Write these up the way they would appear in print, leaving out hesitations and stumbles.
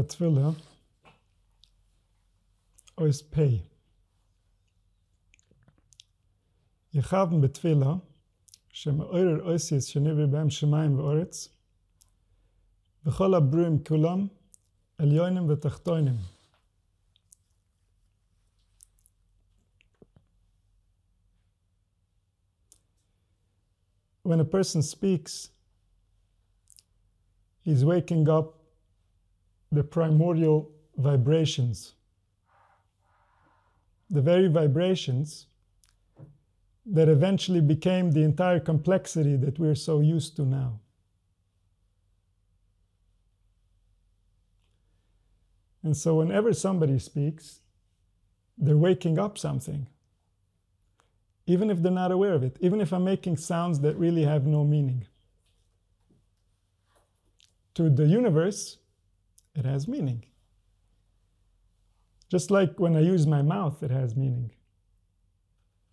Tefillah ois pei. Yechavn betfillah שמאורר אוסיס שנברא בהם שמיים ואורץ וכל הברואים כולם עליונים ותחתונים. When a person speaks, he's waking up the primordial vibrations. The very vibrations that eventually became the entire complexity that we're so used to now. And so whenever somebody speaks, they're waking up something, even if they're not aware of it, even if I'm making sounds that really have no meaning. To the universe, it has meaning. Just like when I use my mouth, it has meaning.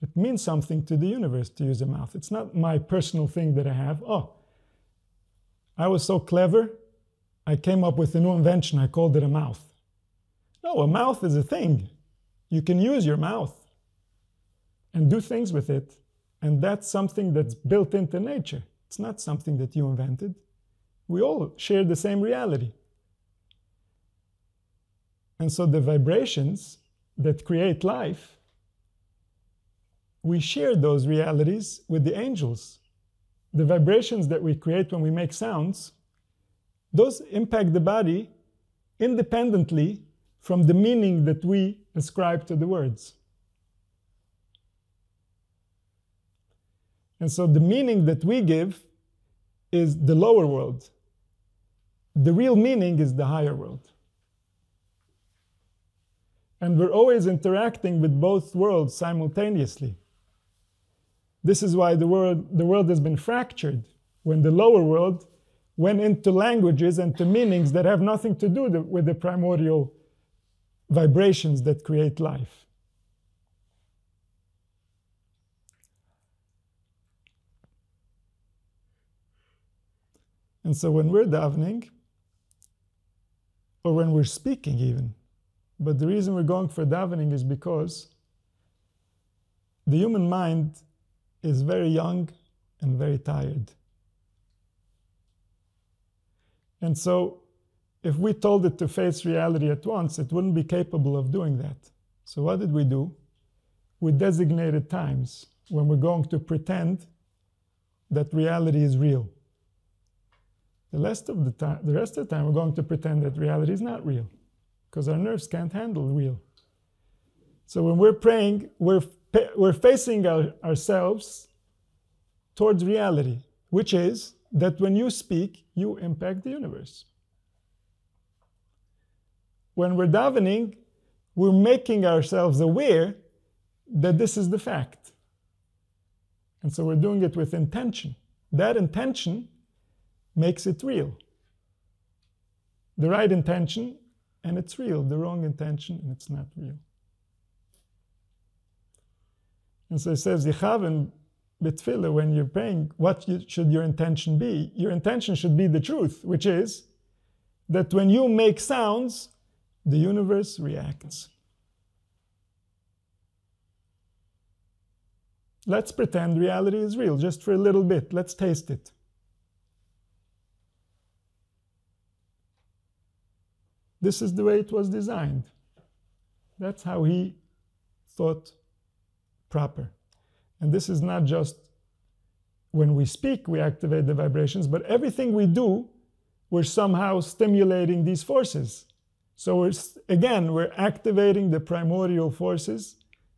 It means something to the universe to use a mouth. It's not my personal thing that I have. Oh, I was so clever, I came up with a new invention, I called it a mouth. No, a mouth is a thing. You can use your mouth and do things with it, and that's something that's built into nature. It's not something that you invented. We all share the same reality. And so the vibrations that create life, we share those realities with the angels. The vibrations that we create when we make sounds, those impact the body independently from the meaning that we ascribe to the words. And so the meaning that we give is the lower world. The real meaning is the higher world. And we're always interacting with both worlds simultaneously. This is why the world has been fractured, when the lower world went into languages and to meanings that have nothing to do with the primordial vibrations that create life. And so when we're davening, or when we're speaking even, but the reason we're going for davening is because the human mind is very young and very tired. And so if we told it to face reality at once, it wouldn't be capable of doing that. So what did we do? We designated times when we're going to pretend that reality is real. The rest of the time we're going to pretend that reality is not real, because our nerves can't handle real. So when we're praying, we're facing ourselves towards reality, which is that when you speak, you impact the universe. When we're davening, we're making ourselves aware that this is the fact. And so we're doing it with intention. That intention makes it real. The right intention, and it's real. The wrong intention, and it's not real. And so it says, Yechavn betfillah, when you're praying, what should your intention be? Your intention should be the truth, which is that when you make sounds, the universe reacts. Let's pretend reality is real, just for a little bit. Let's taste it. This is the way it was designed. That's how he thought proper. And this is not just when we speak, we activate the vibrations, but everything we do, we're somehow stimulating these forces. So we're activating the primordial forces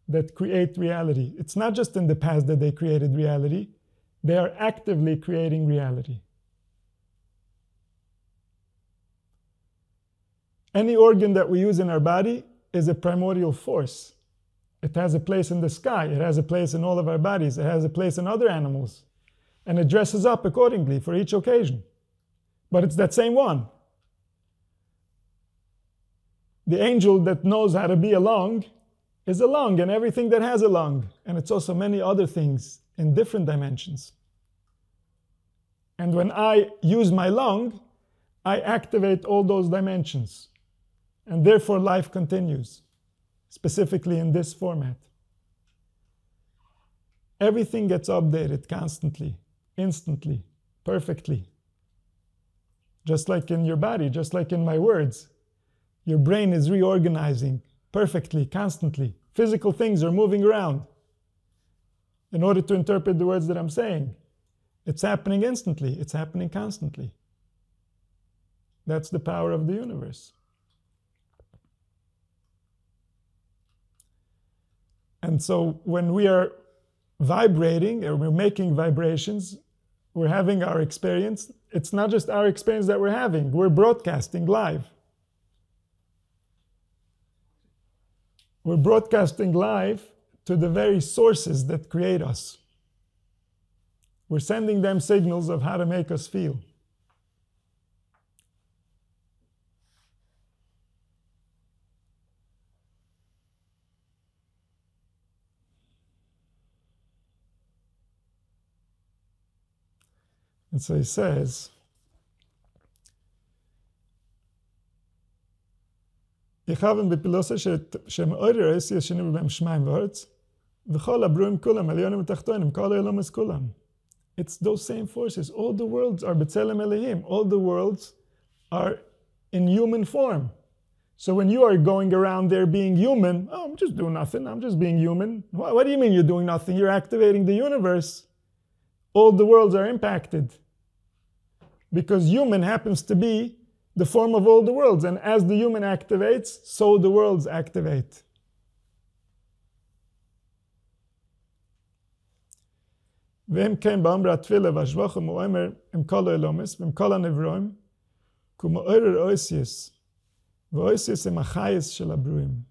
that create reality. It's not just in the past that they created reality. They are actively creating reality. Any organ that we use in our body is a primordial force. It has a place in the sky. It has a place in all of our bodies. It has a place in other animals. And it dresses up accordingly for each occasion. But it's that same one. The angel that knows how to be a lung is a lung, and everything that has a lung. And it's also many other things in different dimensions. And when I use my lung, I activate all those dimensions. And therefore life continues, specifically in this format. Everything gets updated constantly, instantly, perfectly. Just like in your body, just like in my words. Your brain is reorganizing perfectly, constantly. Physical things are moving around in order to interpret the words that I'm saying. It's happening instantly. It's happening constantly. That's the power of the universe. And so when we are vibrating, or we're making vibrations, we're having our experience. It's not just our experience that we're having. We're broadcasting live. We're broadcasting live to the very sources that create us. We're sending them signals of how to make us feel. And so he says, יכוון בפילוסה שמאורי רסי השני בהם שמיים וארץ, וכל הברואים כולם, עליונים ותחתונים, כל העולמות כולם. It's those same forces. All the worlds are b'tzelem Elohim. All the worlds are in human form. So when you are going around there being human, oh, I'm just doing nothing, I'm just being human. What do you mean you're doing nothing? You're activating the universe. All the worlds are impacted. Because human happens to be the form of all the worlds. And as the human activates, so the worlds activate. ואם כן באומר התפילה והשבחם הוא אומר עם כל העולמות ועם כל הנברואים כמו אורר אויסיוס ואויסיוס עם החייס של הברואים.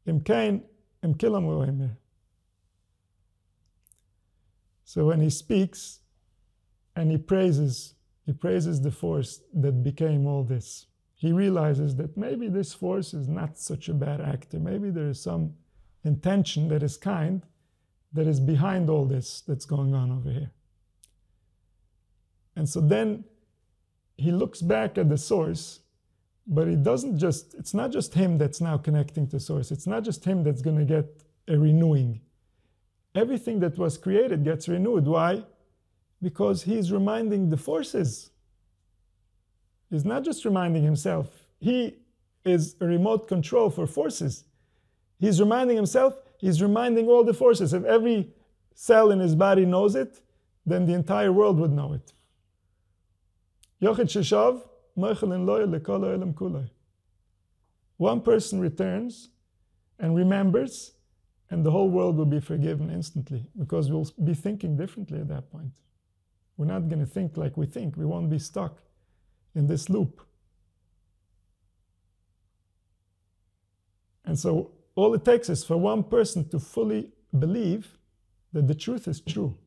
אם כן, עם כולם הוא אומר. So when he speaks and he praises the force that became all this. He realizes that maybe this force is not such a bad actor. Maybe there is some intention that is kind, that is behind all this that's going on over here. And so then he looks back at the source, but it's not just him that's now connecting to source. It's not just him that's going to get a renewing. Everything that was created gets renewed. Why? Because he's reminding the forces. He's not just reminding himself. He is a remote control for forces. He's reminding himself, he's reminding all the forces. If every cell in his body knows it, then the entire world would know it. One person returns and remembers, and the whole world will be forgiven instantly, because we'll be thinking differently at that point. We're not going to think like we think. We won't be stuck in this loop. And so all it takes is for one person to fully believe that the truth is true.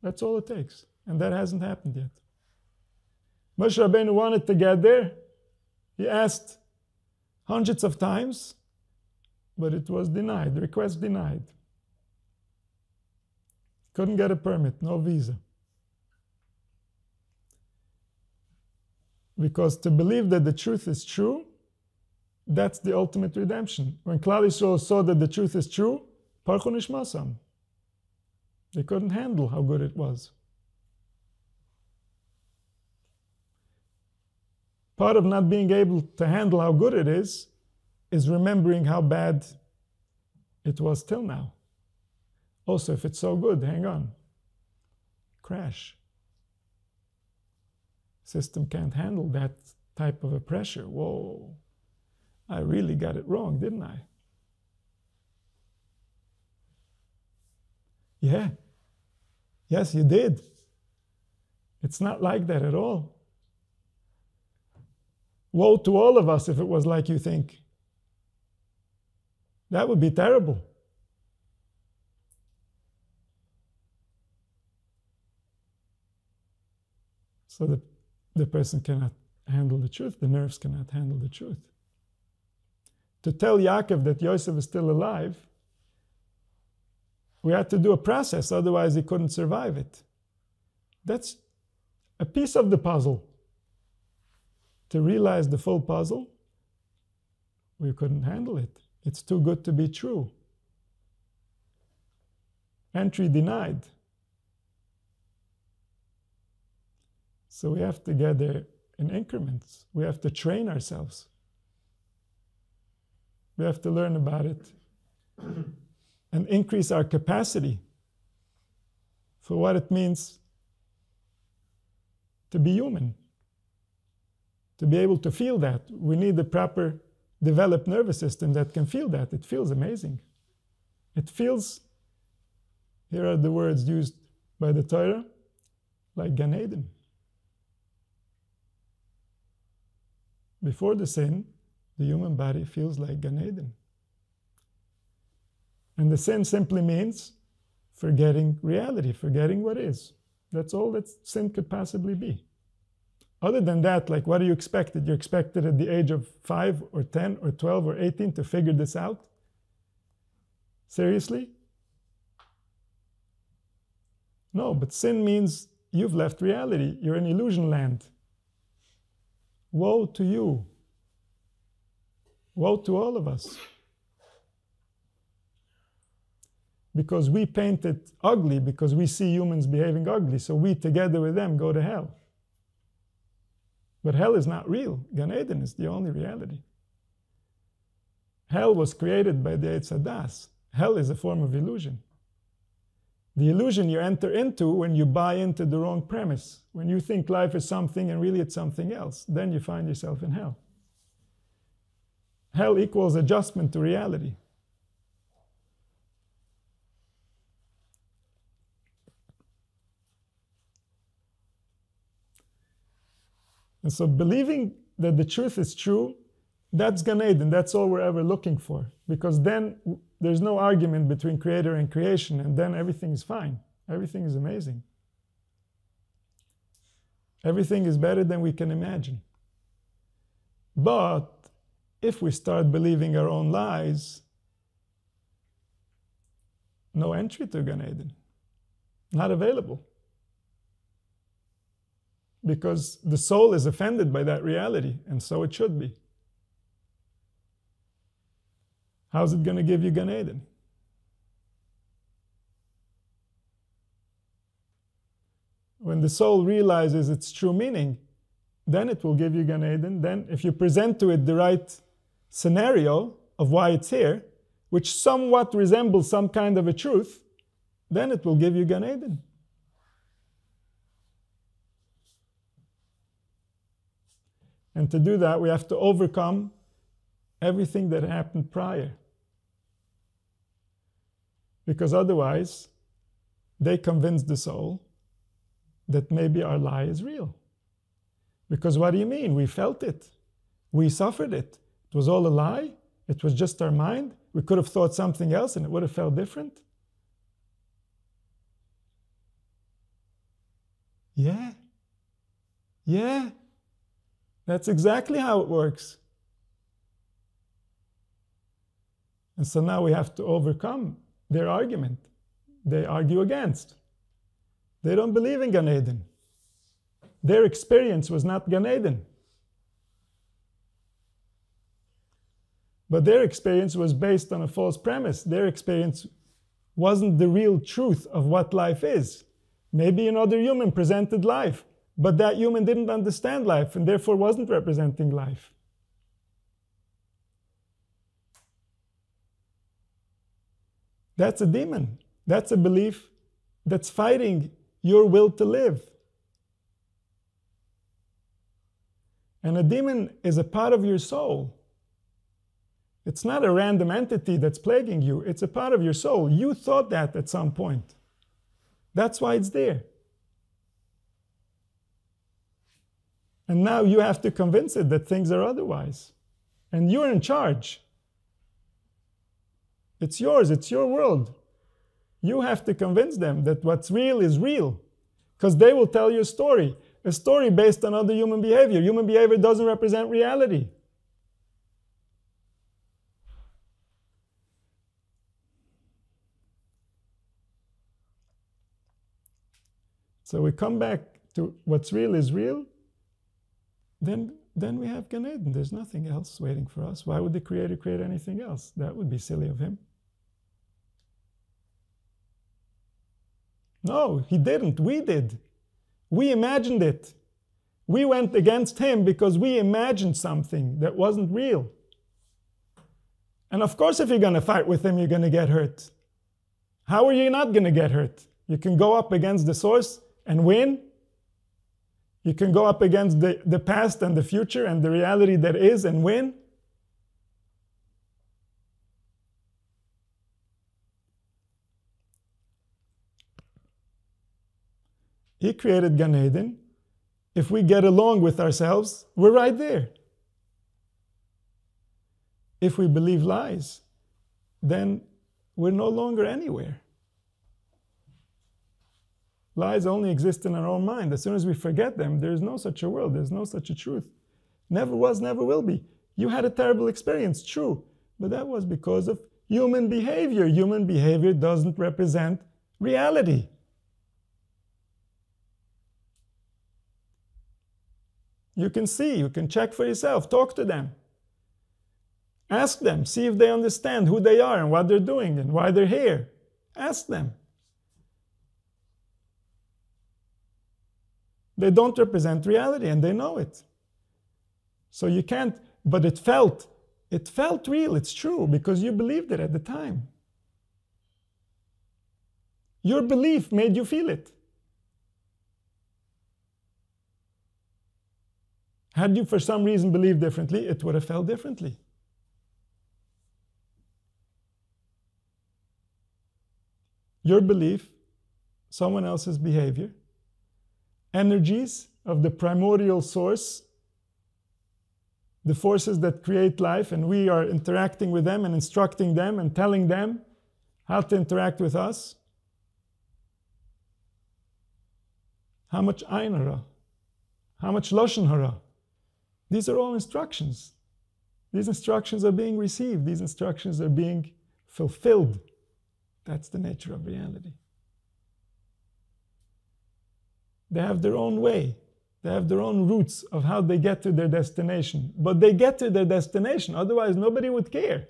That's all it takes. And that hasn't happened yet. Moshe Rabbeinu wanted to get there. He asked hundreds of times, but it was denied, the request denied. Couldn't get a permit, no visa. Because to believe that the truth is true, that's the ultimate redemption. When Klal Yisrael saw that the truth is true, Parchu Nishmasam. They couldn't handle how good it was. Part of not being able to handle how good it is remembering how bad it was till now. Also, if it's so good, hang on. Crash. System can't handle that type of a pressure. Whoa, I really got it wrong, didn't I? Yeah. Yes, you did. It's not like that at all. Woe to all of us if it was like you think. That would be terrible. So the person cannot handle the truth. The nerves cannot handle the truth. To tell Yakov that Yosef is still alive, we had to do a process, otherwise he couldn't survive it. That's a piece of the puzzle. to realize the full puzzle, we couldn't handle it. It's too good to be true. Entry denied. So we have to get there in increments. We have to train ourselves. We have to learn about it and increase our capacity for what it means to be human. To be able to feel that, we need a proper developed nervous system that can feel that. It feels amazing. It feels, here are the words used by the Torah, like Gan Eden. Before the sin, the human body feels like Gan Eden. And the sin simply means forgetting reality, forgetting what is. That's all that sin could possibly be. Other than that, like, what are you expected? You're expected at the age of 5 or 10 or 12 or 18 to figure this out? Seriously? No, but sin means you've left reality. You're in illusion land. Woe to you. Woe to all of us. Because we paint it ugly, because we see humans behaving ugly, so we together with them go to hell. But hell is not real. Gan Eden is the only reality. Hell was created by the Eitz Hadas. Hell is a form of illusion. The illusion you enter into when you buy into the wrong premise. When you think life is something and really it's something else, then you find yourself in hell. Hell equals adjustment to reality. And so believing that the truth is true, that's Gan Eden. That's all we're ever looking for. Because then there's no argument between creator and creation, and then everything is fine. Everything is amazing. Everything is better than we can imagine. But if we start believing our own lies, no entry to Gan Eden. Not available. Because the soul is offended by that reality, and so it should be. How's it going to give you Gan Eden? When the soul realizes its true meaning, then it will give you Gan Eden. Then if you present to it the right scenario of why it's here, which somewhat resembles some kind of a truth, then it will give you Gan Eden. And to do that, we have to overcome everything that happened prior. Because otherwise, they convince the soul that maybe our lie is real. Because what do you mean? We felt it. We suffered it. It was all a lie. It was just our mind. We could have thought something else and it would have felt different. Yeah. Yeah. That's exactly how it works. And so now we have to overcome their argument. They argue against. They don't believe in Gan Eden. Their experience was not Gan Eden. But their experience was based on a false premise. Their experience wasn't the real truth of what life is. Maybe another human presented life, but that human didn't understand life and therefore wasn't representing life. That's a demon. That's a belief that's fighting your will to live. And a demon is a part of your soul. It's not a random entity that's plaguing you. It's a part of your soul. You thought that at some point. That's why it's there. And now you have to convince it that things are otherwise. And you're in charge. It's yours. It's your world. You have to convince them that what's real is real. Because they will tell you a story based on other human behavior. Human behavior doesn't represent reality. So we come back to what's real is real. then we have Gan Eden. There's nothing else waiting for us. Why would the Creator create anything else? That would be silly of him. No, he didn't. We did. We imagined it. We went against him because we imagined something that wasn't real. And of course, if you're going to fight with him, you're going to get hurt. How are you not going to get hurt? You can go up against the source and win. You can go up against the past and the future and the reality that is and win. He created Gan Eden. If we get along with ourselves, we're right there. If we believe lies, then we're no longer anywhere. Lies only exist in our own mind. As soon as we forget them, there's no such a world, there's no such a truth. Never was, never will be. You had a terrible experience, true, but that was because of human behavior. Human behavior doesn't represent reality. You can see, you can check for yourself, talk to them. Ask them, see if they understand who they are and what they're doing and why they're here. Ask them. They don't represent reality and they know it. So you can't, but it felt real, it's true, because you believed it at the time. Your belief made you feel it. Had you for some reason believed differently, it would have felt differently. Your belief, someone else's behavior, energies of the primordial source, the forces that create life, and we are interacting with them and instructing them and telling them how to interact with us. How much Ayin Hara? How much Lashon Hara? These are all instructions. These instructions are being received. These instructions are being fulfilled. That's the nature of reality. They have their own way. They have their own routes of how they get to their destination. But they get to their destination, otherwise nobody would care.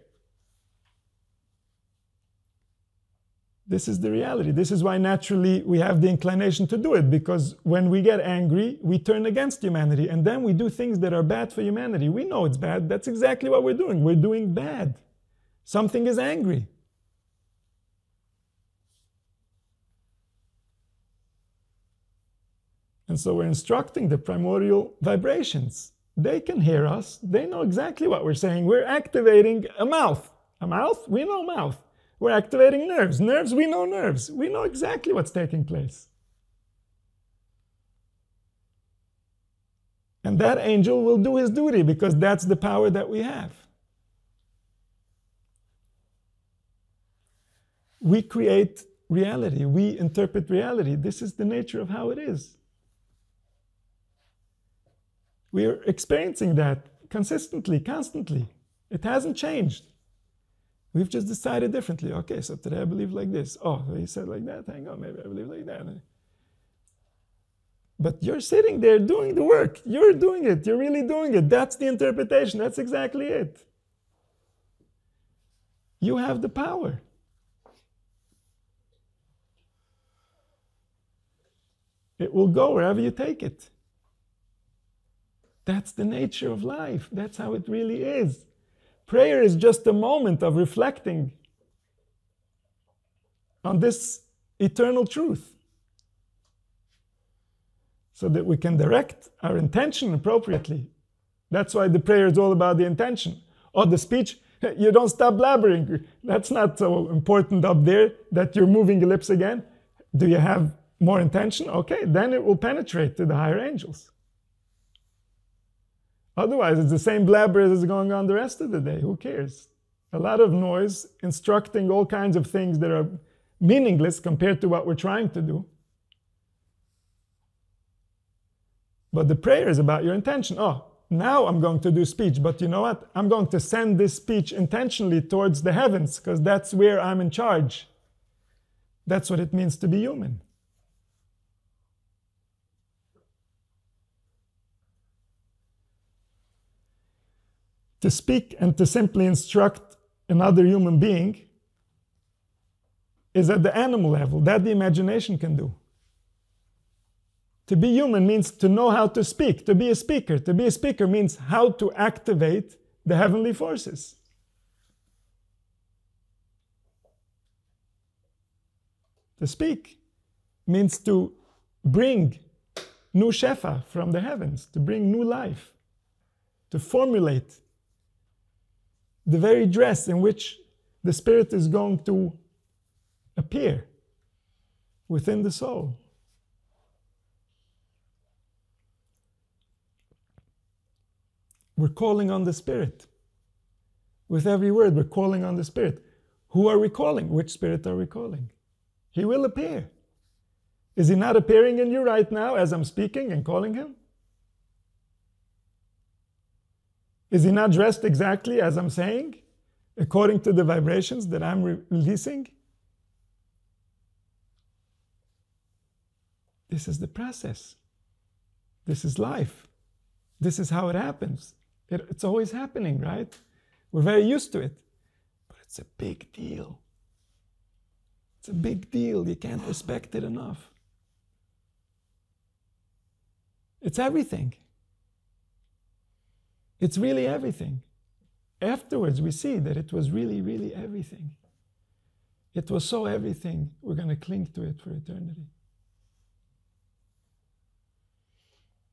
This is the reality. This is why naturally we have the inclination to do it, because when we get angry, we turn against humanity, and then we do things that are bad for humanity. We know it's bad. That's exactly what we're doing. We're doing bad. Something is angry. And so we're instructing the primordial vibrations. They can hear us. They know exactly what we're saying. We're activating a mouth. A mouth? We know mouth. We're activating nerves. Nerves, we know nerves. We know exactly what's taking place. And that angel will do his duty because that's the power that we have. We create reality. We interpret reality. This is the nature of how it is. We are experiencing that consistently, constantly. It hasn't changed. We've just decided differently. Okay, so today I believe like this. Oh, he said like that. Hang on, maybe I believe like that. But you're sitting there doing the work. You're doing it. You're really doing it. That's the interpretation. That's exactly it. You have the power. It will go wherever you take it. That's the nature of life. That's how it really is. Prayer is just a moment of reflecting on this eternal truth so that we can direct our intention appropriately. That's why the prayer is all about the intention. Or the speech, you don't stop blabbering. That's not so important up there that you're moving your lips again. Do you have more intention? Okay, then it will penetrate to the higher angels. Otherwise, it's the same blabber as is going on the rest of the day. Who cares? A lot of noise, instructing all kinds of things that are meaningless compared to what we're trying to do. But the prayer is about your intention. Oh, now I'm going to do speech, but you know what? I'm going to send this speech intentionally towards the heavens because that's where I'm in charge. That's what it means to be human. To speak and to simply instruct another human being is at the animal level. That the imagination can do. To be human means to know how to speak, to be a speaker. To be a speaker means how to activate the heavenly forces. To speak means to bring new shefa from the heavens, to bring new life, to formulate the very dress in which the spirit is going to appear within the soul. We're calling on the Spirit. With every word, we're calling on the Spirit. Who are we calling? Which Spirit are we calling? He will appear. Is he not appearing in you right now as I'm speaking and calling him? Is he not dressed exactly as I'm saying, according to the vibrations that I'm releasing? This is the process. This is life. This is how it happens. It's always happening, right? We're very used to it. But it's a big deal. It's a big deal. You can't respect it enough. It's everything. It's really everything. Afterwards, we see that it was really, really everything. It was so everything, we're going to cling to it for eternity.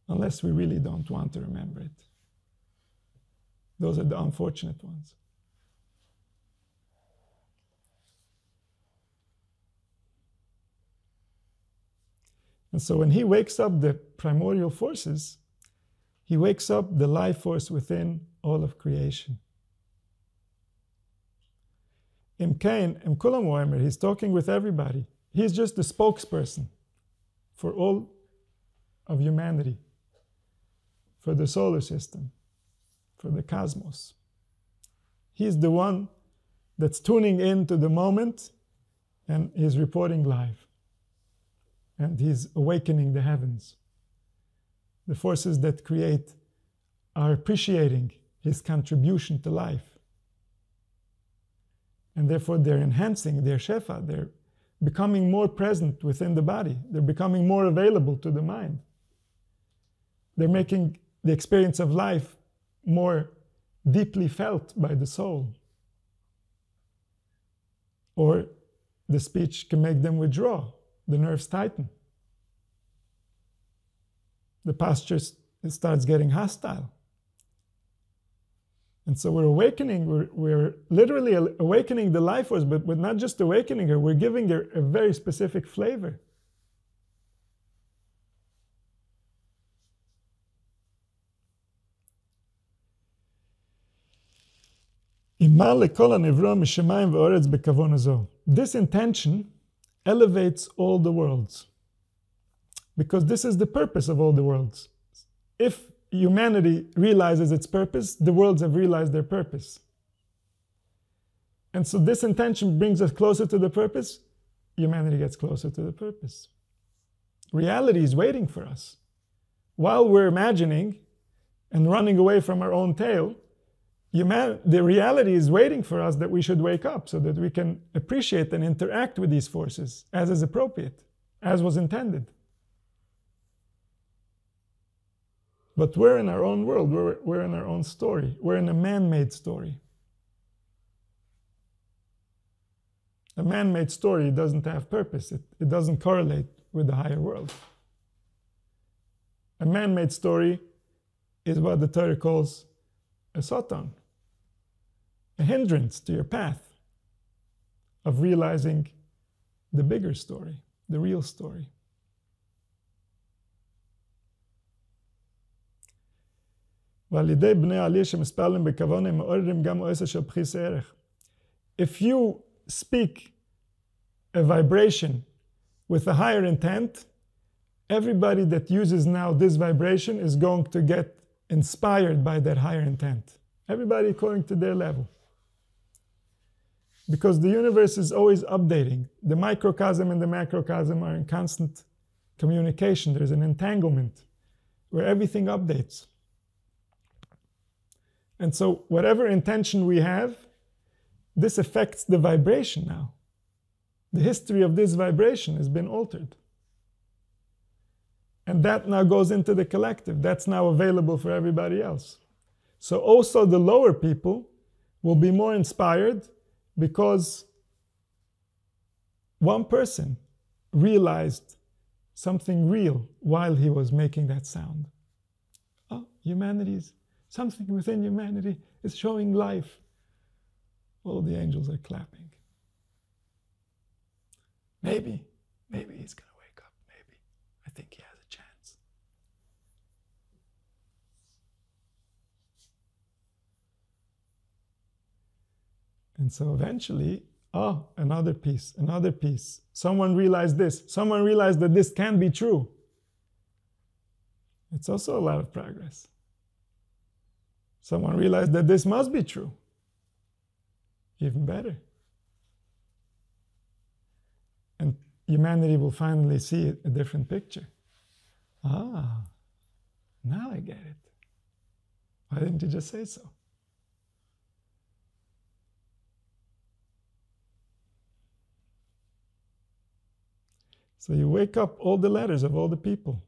Unless we really don't want to remember it. Those are the unfortunate ones. And so when he wakes up the primordial forces, he wakes up the life force within all of creation. In Cain, in Kulam Omer, he's talking with everybody. He's just the spokesperson for all of humanity, for the solar system, for the cosmos. He's the one that's tuning into the moment and he's reporting live. And he's awakening the heavens. The forces that create are appreciating his contribution to life. And therefore they're enhancing their shefa. They're becoming more present within the body. They're becoming more available to the mind. They're making the experience of life more deeply felt by the soul. Or the speech can make them withdraw. The nerves tighten. The posture starts getting hostile. And so we're awakening, we're literally awakening the life force, but we're not just awakening her, we're giving her a very specific flavor. This intention elevates all the worlds. Because this is the purpose of all the worlds. If humanity realizes its purpose, the worlds have realized their purpose. And so this intention brings us closer to the purpose, humanity gets closer to the purpose. Reality is waiting for us. While we're imagining and running away from our own tail, the reality is waiting for us that we should wake up so that we can appreciate and interact with these forces as is appropriate, as was intended. But we're in our own world, we're in our own story. We're in a man-made story. A man-made story doesn't have purpose. It doesn't correlate with the higher world. A man-made story is what the Torah calls a satan, a hindrance to your path of realizing the bigger story, the real story. If you speak a vibration with a higher intent, everybody that uses now this vibration is going to get inspired by that higher intent. Everybody according to their level. Because the universe is always updating. The microcosm and the macrocosm are in constant communication. There's an entanglement where everything updates. And so whatever intention we have, this affects the vibration now. The history of this vibration has been altered. And that now goes into the collective. That's now available for everybody else. So also the lower people will be more inspired because one person realized something real while he was making that sound. Oh, something within humanity is showing life. All the angels are clapping. Maybe he's going to wake up. Maybe. I think he has a chance. And so eventually, another piece. Someone realized this. Someone realized that this can be true. It's also a lot of progress. Someone realized that this must be true. Even better. And humanity will finally see a different picture. Now I get it. Why didn't you just say so? So you wake up all the letters of all the people.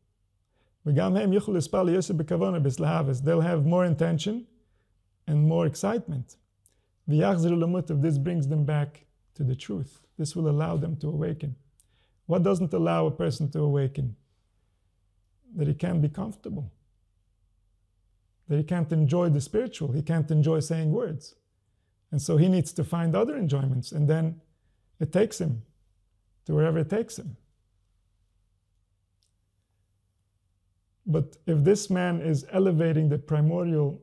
They'll have more intention and more excitement. This brings them back to the truth. This will allow them to awaken. What doesn't allow a person to awaken? That he can't be comfortable. That he can't enjoy the spiritual. He can't enjoy saying words. And so he needs to find other enjoyments. And then it takes him to wherever it takes him. But if this man is elevating the primordial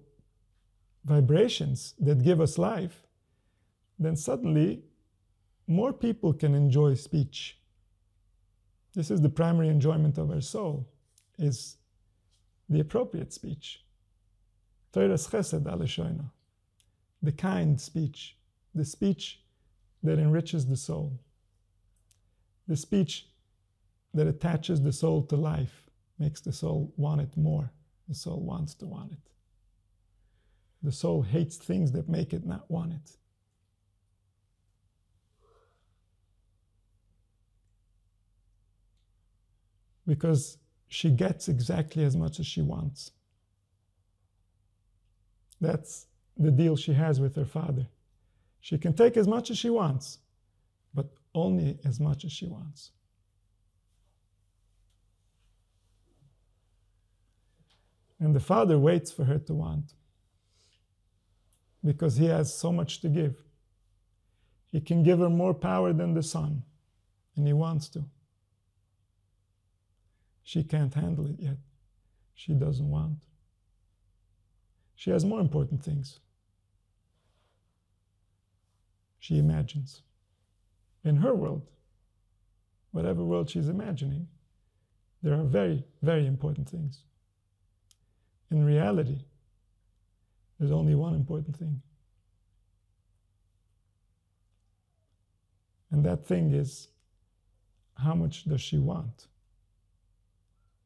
vibrations that give us life, then suddenly more people can enjoy speech. This is the primary enjoyment of our soul, is the appropriate speech. The kind speech, the speech that enriches the soul, the speech that attaches the soul to life, makes the soul want it more. The soul wants to want it. The soul hates things that make it not want it. Because she gets exactly as much as she wants. That's the deal she has with her father. She can take as much as she wants, but only as much as she wants. And the father waits for her to want, because he has so much to give. He can give her more power than the sun, and he wants to. She can't handle it yet. She doesn't want. She has more important things. She imagines. In her world, whatever world she's imagining, there are very, very important things. In reality, there's only one important thing. And that thing is, how much does she want?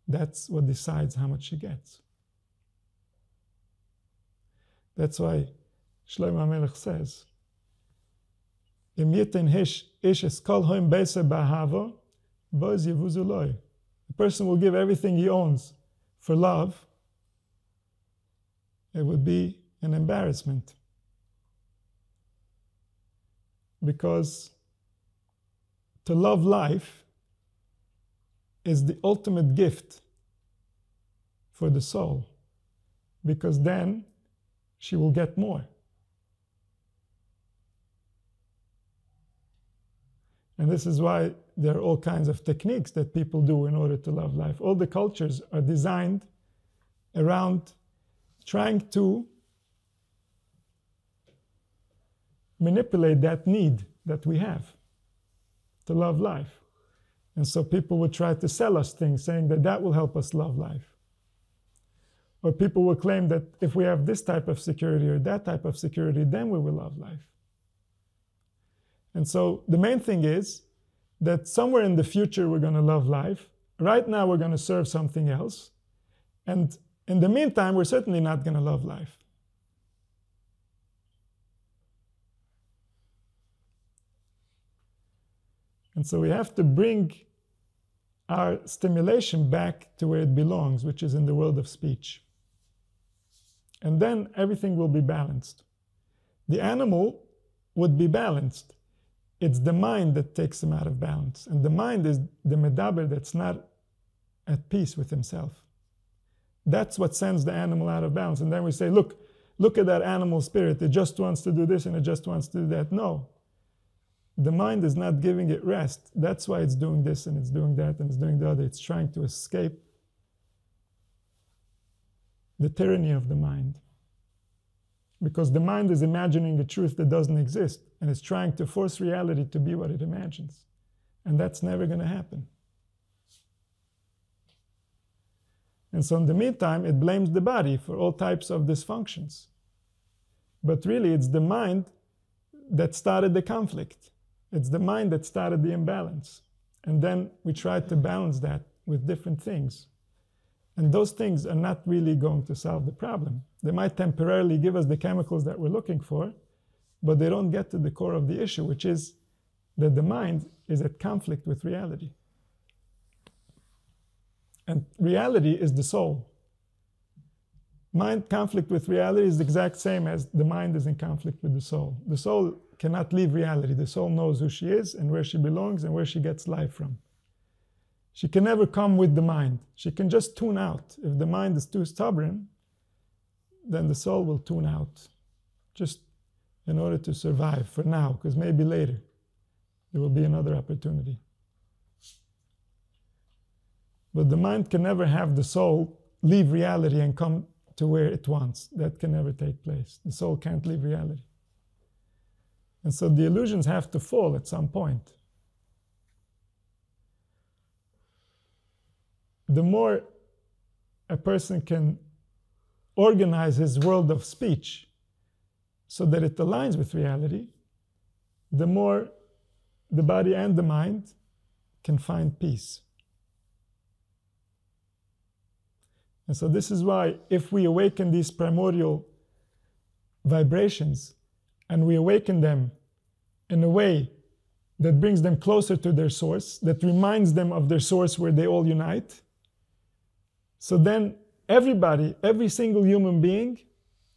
That's what decides how much she gets. That's why Shlomo HaMelech says, Im yitin ish es kol hoim beise b'ahava, boz yevuzu loy. The person will give everything he owns for love. It would be an embarrassment. Because to love life is the ultimate gift for the soul, because then she will get more. And this is why there are all kinds of techniques that people do in order to love life. All the cultures are designed around trying to manipulate that need that we have to love life. And so people would try to sell us things, saying that that will help us love life. Or people will claim that if we have this type of security or that type of security, then we will love life. And so the main thing is that somewhere in the future we're going to love life. Right now we're going to serve something else. And in the meantime, we're certainly not going to love life. And so we have to bring our stimulation back to where it belongs, which is in the world of speech. And then everything will be balanced. The animal would be balanced. It's the mind that takes him out of balance. And the mind is the medaber that's not at peace with himself. That's what sends the animal out of balance. And then we say, look at that animal spirit. It just wants to do this and it just wants to do that. No. The mind is not giving it rest. That's why it's doing this and it's doing that and it's doing the other. It's trying to escape the tyranny of the mind. Because the mind is imagining a truth that doesn't exist and is trying to force reality to be what it imagines. And that's never going to happen. And so in the meantime, it blames the body for all types of dysfunctions. But really, it's the mind that started the conflict. It's the mind that started the imbalance. And then we try to balance that with different things. And those things are not really going to solve the problem. They might temporarily give us the chemicals that we're looking for, but they don't get to the core of the issue, which is that the mind is at conflict with reality. And reality is the soul. Mind conflict with reality is the exact same as the mind is in conflict with the soul. The soul cannot leave reality. The soul knows who she is and where she belongs and where she gets life from. She can never come with the mind. She can just tune out. If the mind is too stubborn, then the soul will tune out, just in order to survive for now, because maybe later there will be another opportunity. But the mind can never have the soul leave reality and come to where it wants. That can never take place. The soul can't leave reality. And so the illusions have to fall at some point. The more a person can organize his world of speech so that it aligns with reality, the more the body and the mind can find peace. And so this is why if we awaken these primordial vibrations and we awaken them in a way that brings them closer to their source, that reminds them of their source where they all unite, so then everybody, every single human being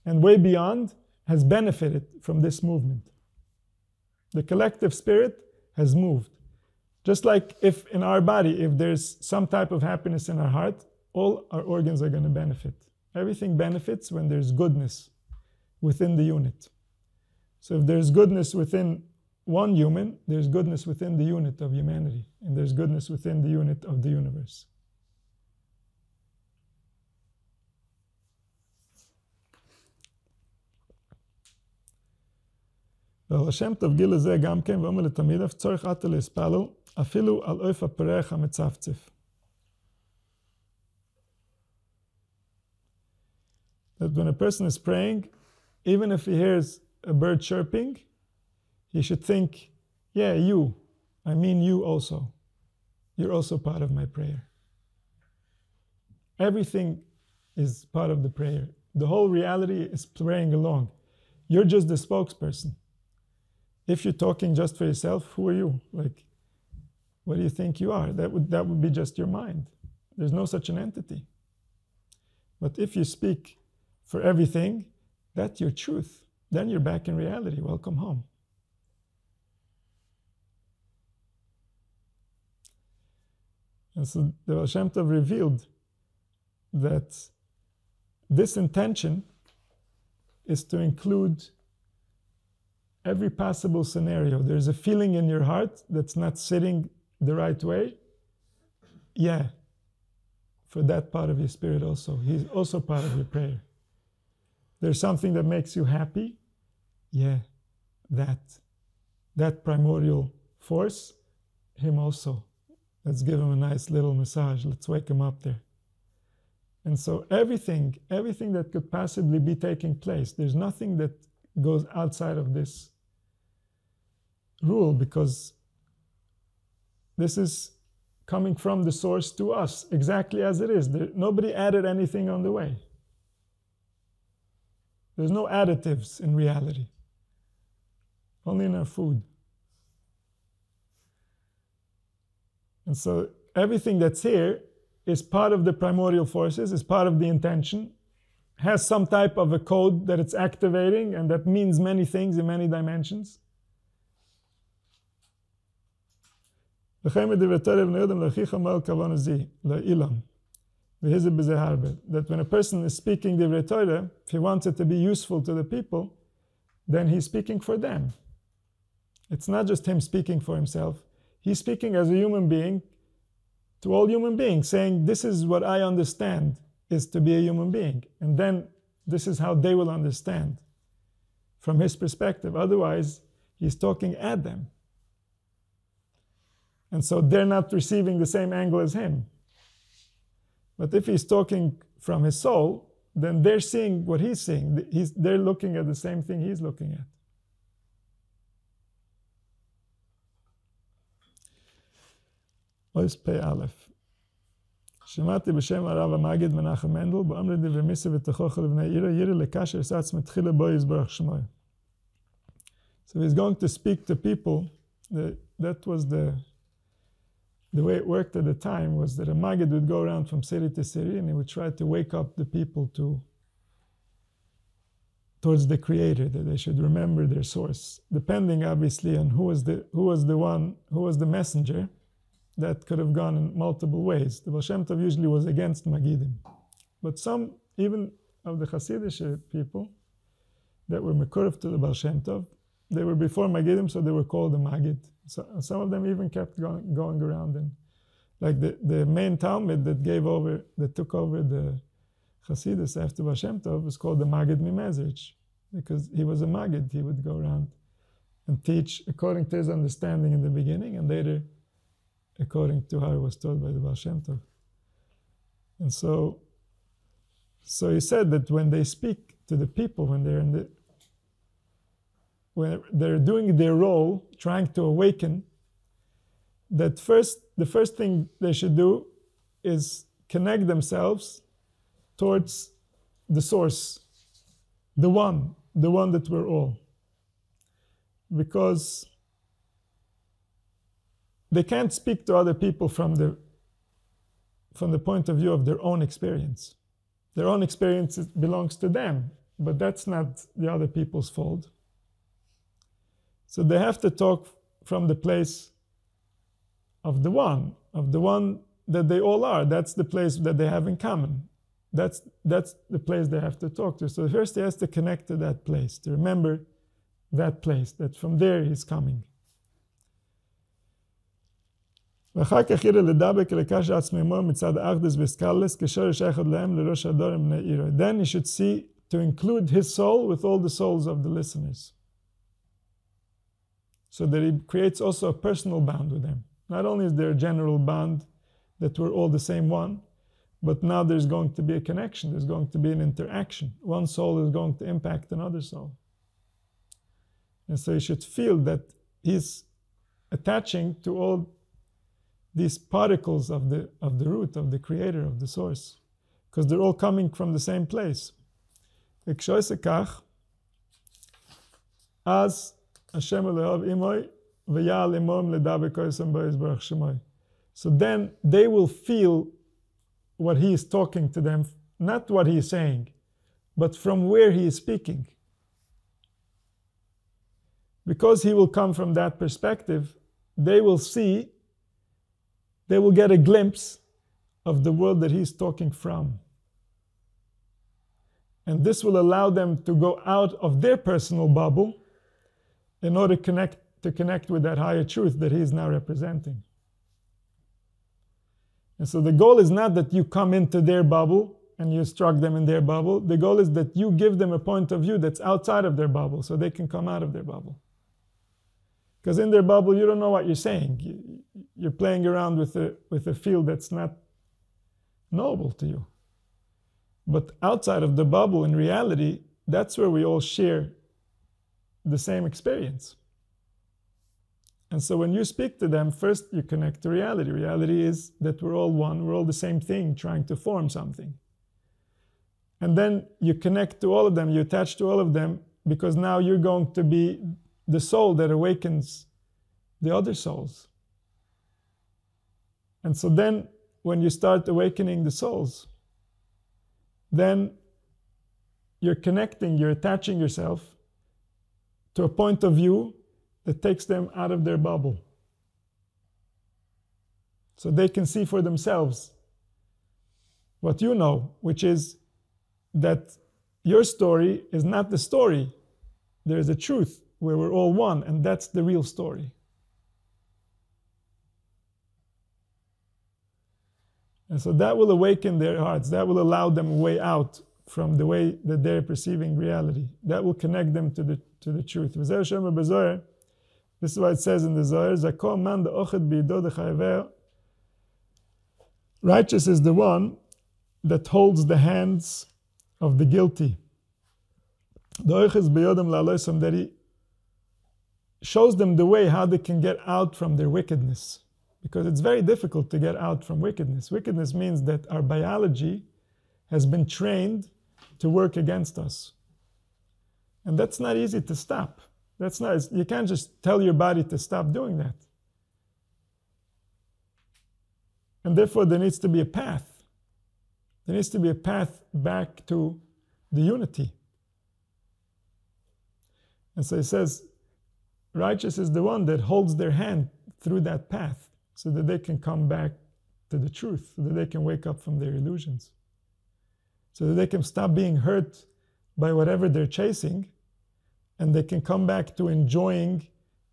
and way beyond has benefited from this movement. The collective spirit has moved. Just like if in our body, if there's some type of happiness in our heart, all our organs are going to benefit. Everything benefits when there's goodness within the unit. So if there's goodness within one human, there's goodness within the unit of humanity, and there's goodness within the unit of the universe. בעל שם טוב גיל לזה גם כן, ואומר לתלמידיו, צורך אתה להספלל, אפילו על אוף הפרח המצפצף. That when a person is praying, even if he hears a bird chirping, he should think, yeah, you, I mean you also. You're also part of my prayer. Everything is part of the prayer. The whole reality is praying along. You're just the spokesperson. If you're talking just for yourself, who are you? Like, what do you think you are? That would be just your mind. There's no such an entity. But if you speak for everything, that's your truth. Then you're back in reality. Welcome home. And so the Baal Shem Tov revealed that this intention is to include every possible scenario. There's a feeling in your heart that's not sitting the right way. Yeah, for that part of your spirit also. He's also part of your prayer. There's something that makes you happy. Yeah, that primordial force, him also. Let's give him a nice little massage. Let's wake him up there. And so everything that could possibly be taking place, there's nothing that goes outside of this rule, because this is coming from the source to us exactly as it is. Nobody added anything on the way. There's no additives in reality, only in our food. And so everything that's here is part of the primordial forces, is part of the intention, has some type of a code that it's activating, and that means many things in many dimensions. That when a person is speaking divrei Torah, if he wants it to be useful to the people, then he's speaking for them. It's not just him speaking for himself. He's speaking as a human being to all human beings, saying, this is what I understand is to be a human being. And then this is how they will understand from his perspective. Otherwise, he's talking at them. And so they're not receiving the same angle as him. But if he's talking from his soul, then they're seeing what he's seeing. They're looking at the same thing he's looking at. Ois Pei Aleph. שמעתי בשם הרב המגיד מנחם מנדל, באמרי דברי מיסה ותכוחה לבני עירה, ירא לקשר סעץ מתחילה בו יזברך שמוי. So he's going to speak to people. That was the way it worked at the time, was that a Maggid would go around from city to city and he would try to wake up the people towards the Creator, that they should remember their source. Depending obviously on who was the messenger, that could have gone in multiple ways. The Baal Shem Tov usually was against Magidim. But some, even of the Hasidic people that were Mekurev to the Baal Shem Tov, they were before Magidim, so they were called the Magid. So some of them even kept going around. And like the main Talmud that took over the Hasidus after Baal Shem Tov was called the Magid Mimezrich, because he was a Magid. He would go around and teach according to his understanding in the beginning, and later according to how it was taught by the Baal Shem Tov. And so he said that when they speak to the people, when they're doing their role, trying to awaken, that the first thing they should do is connect themselves towards the source, the one that we're all. Because they can't speak to other people from the point of view of their own experience. Their own experience belongs to them, but that's not the other people's fault. So they have to talk from the place of the one that they all are. That's the place that they have in common. That's the place they have to talk to. So first he has to connect to that place, to remember that place, that from there he's coming. ואחר כך יראה לדבק לקש עצמי מו מצד האחדס וסקלס כשורש אחד להם לראש הדורם בני עירו. Then he should see to include his soul with all the souls of the listeners, so that he creates also a personal bond with them. Not only is there a general bond that we're all the same one, but now there's going to be a connection, there's going to be an interaction. One soul is going to impact another soul. And so he should feel that he's attaching to all these particles of the root, of the Creator, of the source, because they're all coming from the same place. As Hashem Elohov imoy v'yal imom ledaber koyesem b'yizbarach shemoy. So then they will feel what he is talking to them, not what he is saying, but from where he is speaking. Because he will come from that perspective, they will get a glimpse of the world that he's talking from. And this will allow them to go out of their personal bubble in order to connect with that higher truth that he's now representing. And so the goal is not that you come into their bubble and you instruct them in their bubble. The goal is that you give them a point of view that's outside of their bubble so they can come out of their bubble. Because in their bubble, you don't know what you're saying. You're playing around with a field that's not knowable to you. But outside of the bubble, in reality, that's where we all share the same experience. And so when you speak to them, first you connect to reality. Reality is that we're all one, we're all the same thing, trying to form something. And then you connect to all of them, you attach to all of them, because now you're going to be the soul that awakens the other souls. And so then, when you start awakening the souls, then you're connecting, you're attaching yourself to a point of view that takes them out of their bubble. So they can see for themselves what you know, which is that your story is not the story. There is a truth where we're all one, and that's the real story. And so that will awaken their hearts. That will allow them a way out from the way that they're perceiving reality. That will connect them to the truth. This is what it says in the Zohar. Righteous is the one that holds the hands of the guilty. That he shows them the way how they can get out from their wickedness. Because it's very difficult to get out from wickedness. Wickedness means that our biology has been trained to work against us. And that's not easy to stop. You can't just tell your body to stop doing that. And therefore there needs to be a path. There needs to be a path back to the unity. And so it says, righteous is the one that holds their hand through that path so that they can come back to the truth, so that they can wake up from their illusions, so that they can stop being hurt by whatever they're chasing, and they can come back to enjoying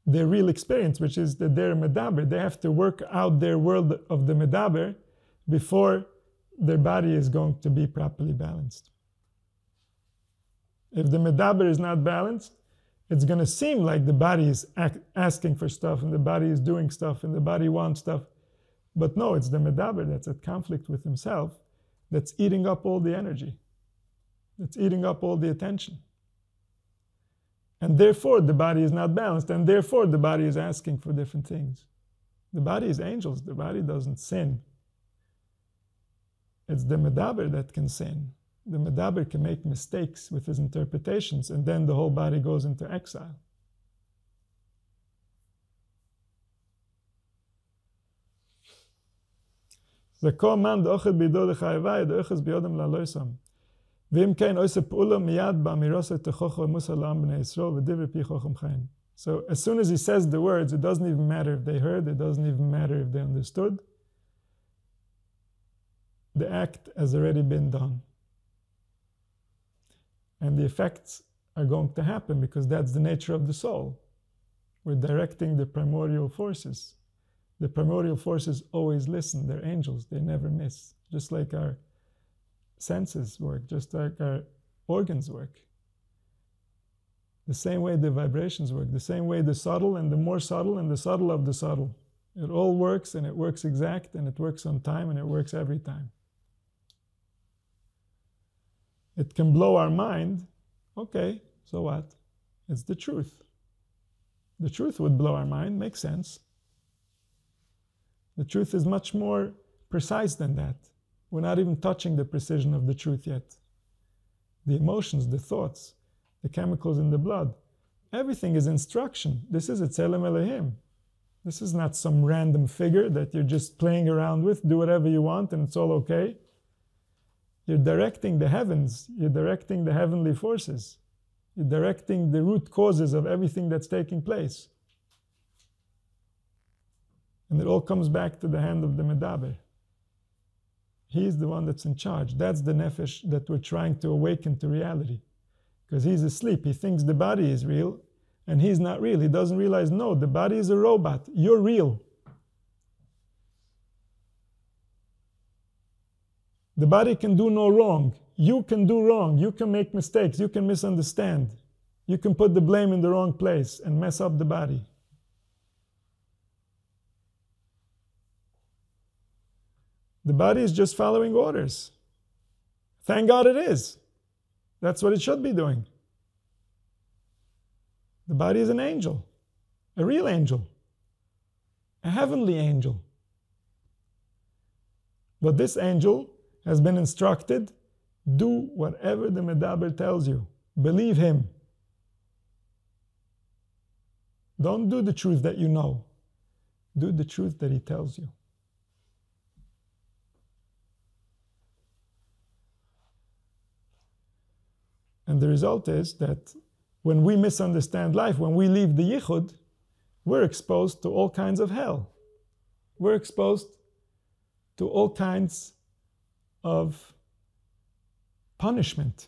their real experience, which is that they're medaber. They have to work out their world of the medaber before their body is going to be properly balanced. If the medaber is not balanced, it's going to seem like the body is asking for stuff, and the body is doing stuff, and the body wants stuff. But no, it's the medaber that's at conflict with himself that's eating up all the energy, that's eating up all the attention. And therefore the body is not balanced, and therefore the body is asking for different things. The body is angels, the body doesn't sin. It's the medaber that can sin. The medaber can make mistakes with his interpretations, and then the whole body goes into exile. Zako man de'ochel bido lechayvai, de'oches biyodem la'loisam. V'im kein oise p'ula miyad ba'amirosa techocho musa la'am b'nei Yisrael v'divrei pi chochem Chaim. So as soon as he says the words, it doesn't even matter if they heard, it doesn't even matter if they understood. The act has already been done. And the effects are going to happen because that's the nature of the soul. We're directing the primordial forces. The primordial forces always listen. They're angels. They never miss. Just like our senses work, just like our organs work. The same way the vibrations work, the same way the subtle and the more subtle and the subtle of the subtle. It all works, and it works exact, and it works on time, and it works every time. It can blow our mind. Okay, so what? It's the truth. The truth would blow our mind, makes sense. The truth is much more precise than that. We're not even touching the precision of the truth yet. The emotions, the thoughts, the chemicals in the blood, everything is instruction. This is Tzelem Elohim. This is not some random figure that you're just playing around with, do whatever you want and it's all okay. You're directing the heavens, you're directing the heavenly forces, you're directing the root causes of everything that's taking place. And it all comes back to the hand of the medaber. He's the one that's in charge. That's the nefesh that we're trying to awaken to reality. Because he's asleep, he thinks the body is real, and he's not real. He doesn't realize, no, the body is a robot, you're real. The body can do no wrong. You can do wrong. You can make mistakes. You can misunderstand. You can put the blame in the wrong place and mess up the body. The body is just following orders. Thank God it is. That's what it should be doing. The body is an angel, a real angel, a heavenly angel. But this angel has been instructed, do whatever the medaber tells you. Believe him. Don't do the truth that you know. Do the truth that he tells you. And the result is that when we misunderstand life, when we leave the yichud, we're exposed to all kinds of hell. We're exposed to all kinds of punishment.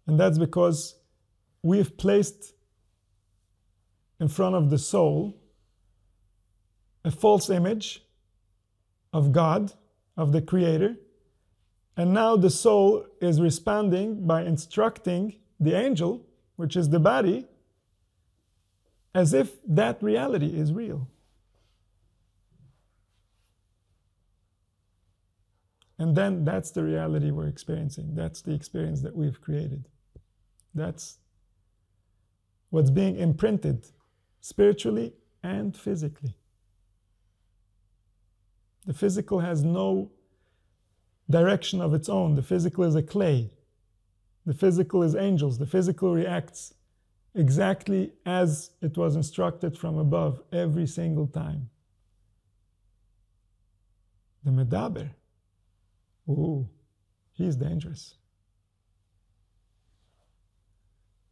And that's because we've placed in front of the soul a false image of God, of the Creator, and now the soul is responding by instructing the angel, which is the body, as if that reality is real. And then that's the reality we're experiencing. That's the experience that we've created. That's what's being imprinted spiritually and physically. The physical has no direction of its own. The physical is a clay. The physical is angels. The physical reacts exactly as it was instructed from above every single time. The medaber, ooh, he's dangerous.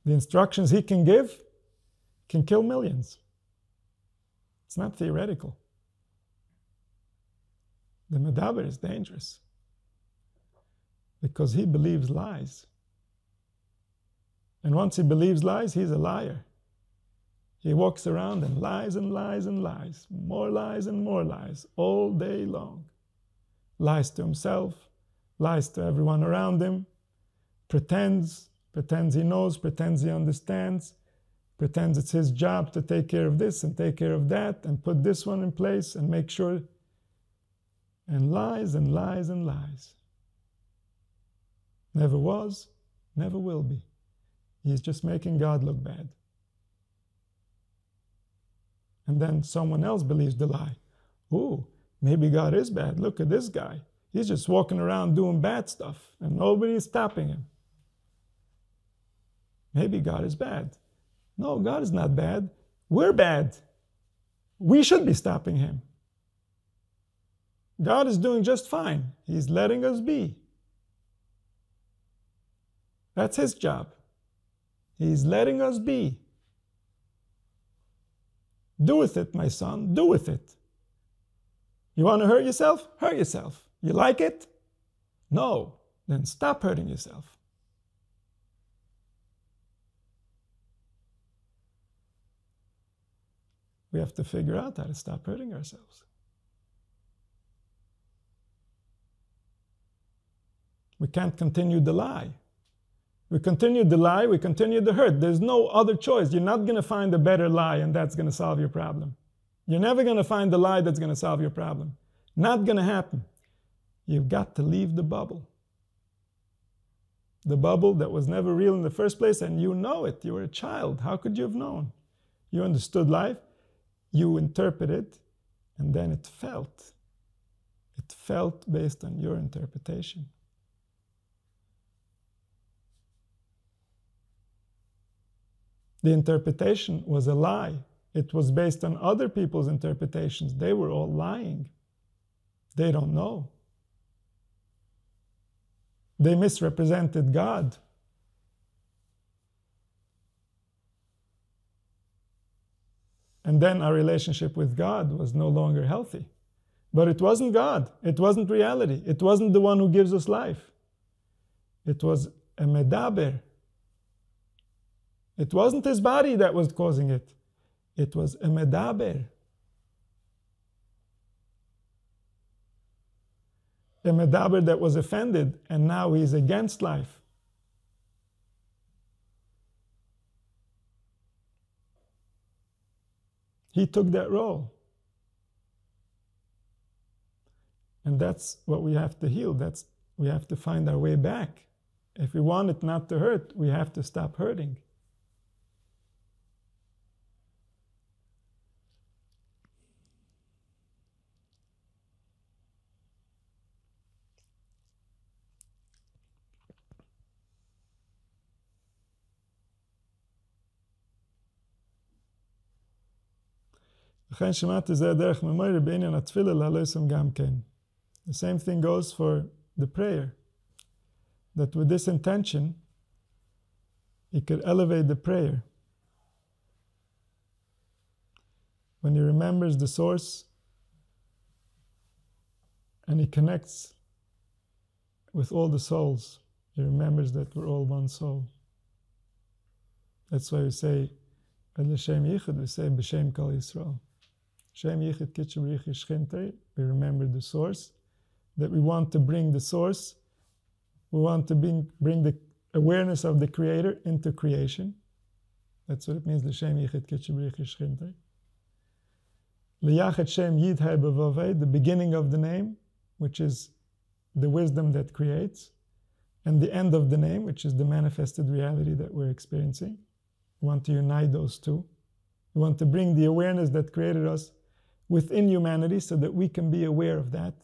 The instructions he can give can kill millions. It's not theoretical. The medaber is dangerous because he believes lies. And once he believes lies, he's a liar. He walks around and lies and lies and lies, more lies and more lies, all day long. Lies to himself, lies to everyone around him, pretends he knows, pretends he understands, pretends it's his job to take care of this and take care of that and put this one in place and make sure, and lies and lies and lies. Never was, never will be. He's just making God look bad. And then someone else believes the lie. Ooh, maybe God is bad. Look at this guy. He's just walking around doing bad stuff and nobody's stopping him. Maybe God is bad. No, God is not bad. We're bad. We should be stopping him. God is doing just fine. He's letting us be. That's his job. He's letting us be. Do with it, my son. Do with it. You want to hurt yourself? Hurt yourself. You like it? No. Then stop hurting yourself. We have to figure out how to stop hurting ourselves. We can't continue the lie. We continue the lie, we continue the hurt. There's no other choice. You're not going to find a better lie and that's going to solve your problem. You're never going to find the lie that's going to solve your problem. Not going to happen. You've got to leave the bubble. The bubble that was never real in the first place, and you know it. You were a child. How could you have known? You understood life. You interpreted, and then it felt. It felt based on your interpretation. The interpretation was a lie. It was based on other people's interpretations. They were all lying. They don't know. They misrepresented God. And then our relationship with God was no longer healthy. But it wasn't God. It wasn't reality. It wasn't the one who gives us life. It was a medaber. It wasn't his body that was causing it. It was a medaber. A medaber that was offended, and now he's against life. He took that role. And that's what we have to heal. We have to find our way back. If we want it not to hurt, we have to stop hurting. לכן שמעתי זה הדרך ממורי בעניין התפילה לעלויסם גם כן. The same thing goes for the prayer. That with this intention, he could elevate the prayer. When he remembers the source and he connects with all the souls, he remembers that we're all one soul. That's why we say, L'Shem Yichud, we say, B'Shem Kol Yisrael. Shem Yichud Kitchen B'Yichud Shchinte, we remember the source, that we want to bring the source, we want to bring the awareness of the Creator into creation. That's what it means, L'Shem Yichud Kitchen B'Yichud Shchinte. L'Yachad Shem Yidhai B'Vavei, the beginning of the name, which is the wisdom that creates, and the end of the name, which is the manifested reality that we're experiencing. We want to unite those two. We want to bring the awareness that created us within humanity so that we can be aware of that.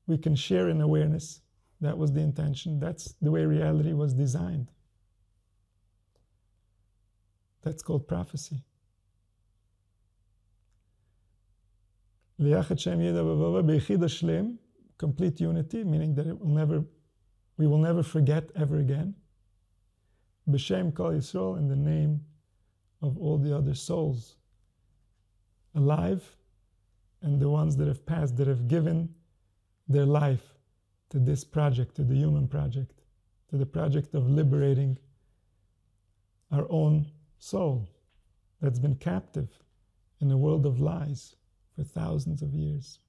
We can share in awareness. That was the intention. That's the way reality was designed. That's called prophecy. Complete unity, meaning that we will never forget ever again. B'Shem Kol Yisrael, in the name of all the other souls alive and the ones that have passed, that have given their life to this project, to the human project, to the project of liberating our own soul that's been captive in a world of lies for thousands of years.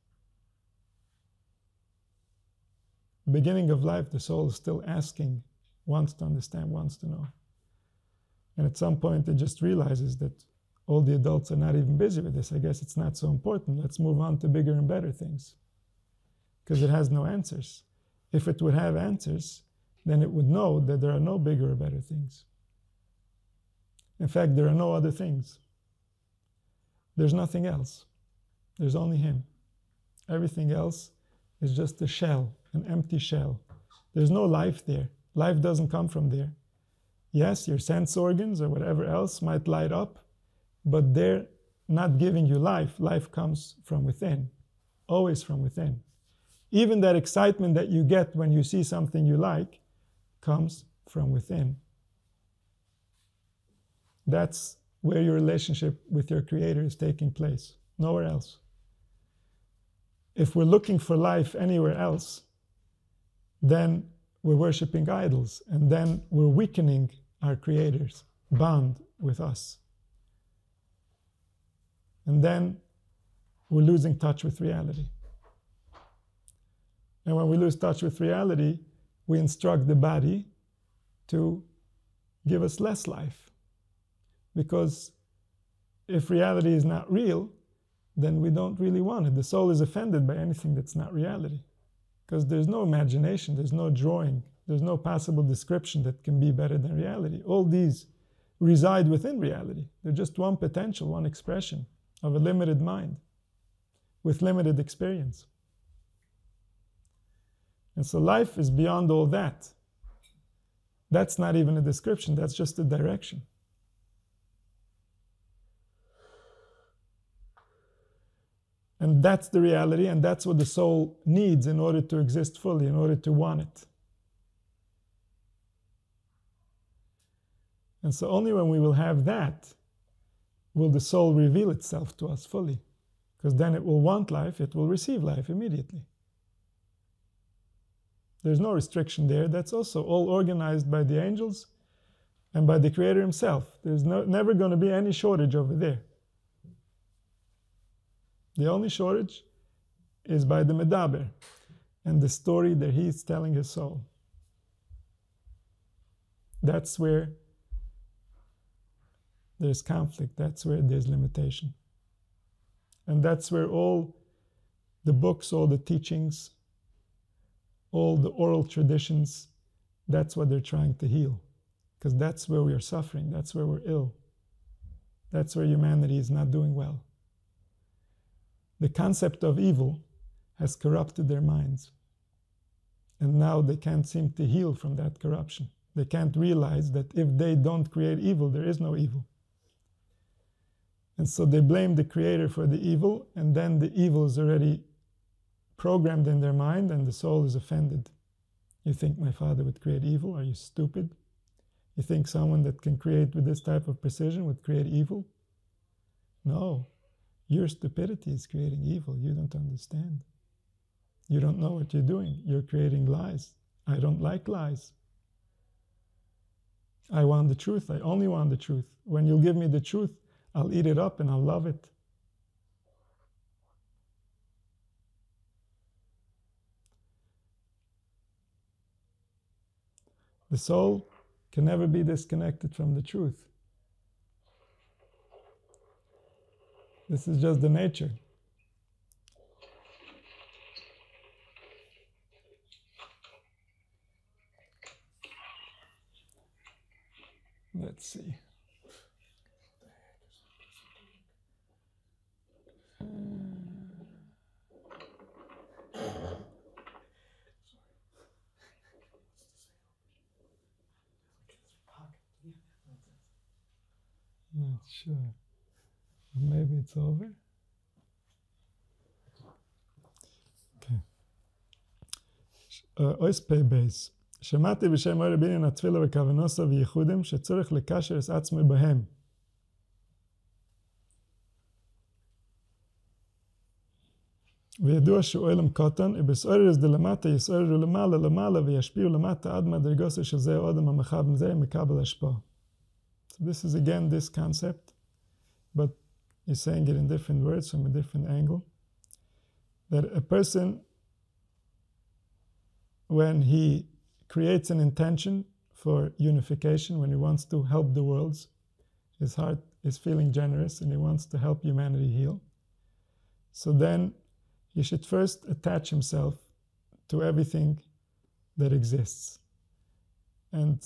Beginning of life, the soul is still asking, wants to understand, wants to know. And at some point it just realizes that all the adults are not even busy with this. I guess it's not so important. Let's move on to bigger and better things. Because it has no answers. If it would have answers, then it would know that there are no bigger or better things. In fact, there are no other things. There's nothing else. There's only Him. Everything else is just a shell, an empty shell. There's no life there. Life doesn't come from there. Yes, your sense organs or whatever else might light up, but they're not giving you life. Life comes from within, always from within. Even that excitement that you get when you see something you like comes from within. That's where your relationship with your Creator is taking place, nowhere else. If we're looking for life anywhere else, then we're worshiping idols, and then we're weakening our Creator's bond with us. And then we're losing touch with reality. And when we lose touch with reality, we instruct the body to give us less life. Because if reality is not real, then we don't really want it. The soul is offended by anything that's not reality. Because there's no imagination, there's no drawing, there's no possible description that can be better than reality. All these reside within reality. They're just one potential, one expression of a limited mind with limited experience. And so life is beyond all that. That's not even a description, that's just a direction. And that's the reality, and that's what the soul needs in order to exist fully, in order to want it. And so only when we will have that will the soul reveal itself to us fully. Because then it will want life, it will receive life immediately. There's no restriction there. That's also all organized by the angels and by the Creator Himself. There's never going to be any shortage over there. The only shortage is by the Medaber and the story that he's telling his soul. That's where there's conflict, that's where there's limitation. And that's where all the books, all the teachings, all the oral traditions, that's what they're trying to heal. Because that's where we are suffering, that's where we're ill. That's where humanity is not doing well. The concept of evil has corrupted their minds. And now they can't seem to heal from that corruption. They can't realize that if they don't create evil, there is no evil. And so they blame the creator for the evil, and then the evil is already programmed in their mind, and the soul is offended. You think my father would create evil? Are you stupid? You think someone that can create with this type of precision would create evil? No. Your stupidity is creating evil. You don't understand. You don't know what you're doing. You're creating lies. I don't like lies. I want the truth. I only want the truth. When you'll give me the truth, I'll eat it up and I'll love it. The soul can never be disconnected from the truth. This is just the nature. Let's see. Not sure. Maybe it's over. Okay. OSP base. שמעתי בשם אור רבינו התפילה וכוונוסו וייחודים שצורך לקשר את עצמי בהם. וידוע שהוא עולם קטן, ובסעוררס דלמטה יסעוררו למעלה למעלה וישפיעו למטה עד מדרגוסו שזה האדם המכוון זה מקבל השפעה. So this is again this concept, but he's saying it in different words from a different angle. That a person, when he creates an intention for unification, when he wants to help the worlds, his heart is feeling generous and he wants to help humanity heal. So then he should first attach himself to everything that exists. And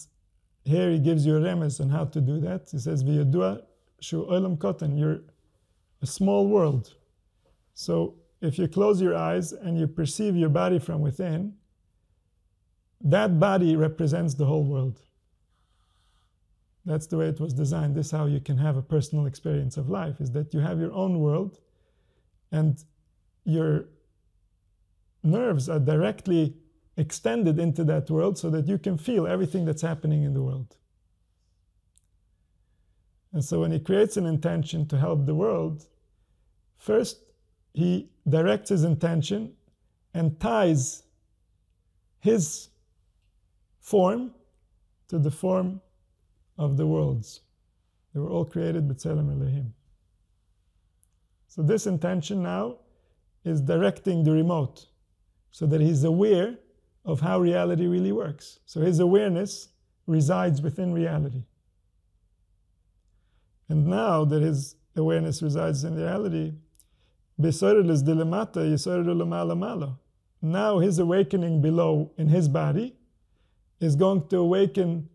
here he gives you a remez on how to do that. He says, "V'yadua shu olam kotan," you're a small world. So if you close your eyes and you perceive your body from within, that body represents the whole world. That's the way it was designed. This is how you can have a personal experience of life, is that you have your own world and your nerves are directly extended into that world so that you can feel everything that's happening in the world. And so when he creates an intention to help the world, first he directs his intention and ties his form to the form of the worlds. They were all created b'tzelem Elohim. So this intention now is directing the remote so that he's aware of how reality really works. So his awareness resides within reality. And now that his awareness resides in reality, now his awakening below in his body is going to awaken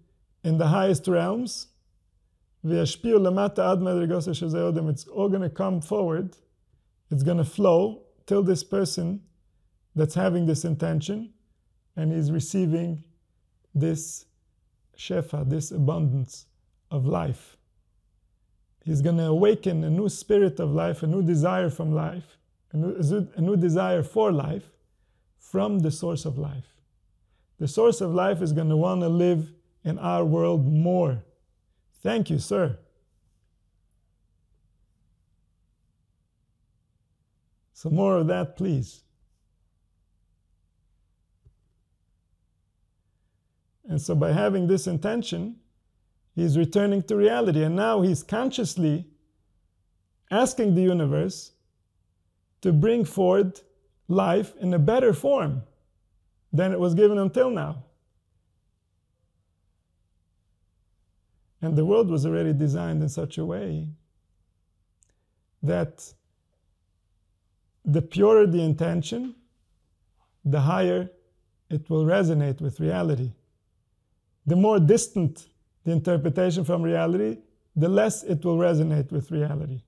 in the highest realms. It's all going to come forward. It's going to flow till this person that's having this intention and he's receiving this shefa, this abundance of life. He's going to awaken a new spirit of life, a new desire from life, a new desire for life from the source of life. The source of life is going to want to live in our world more. Thank you, sir. So more of that, please. And so by having this intention, he's returning to reality. And now he's consciously asking the universe to bring forth life in a better form than it was given until now. And the world was already designed in such a way that the purer the intention, the higher it will resonate with reality. The more distant the interpretation from reality, the less it will resonate with reality.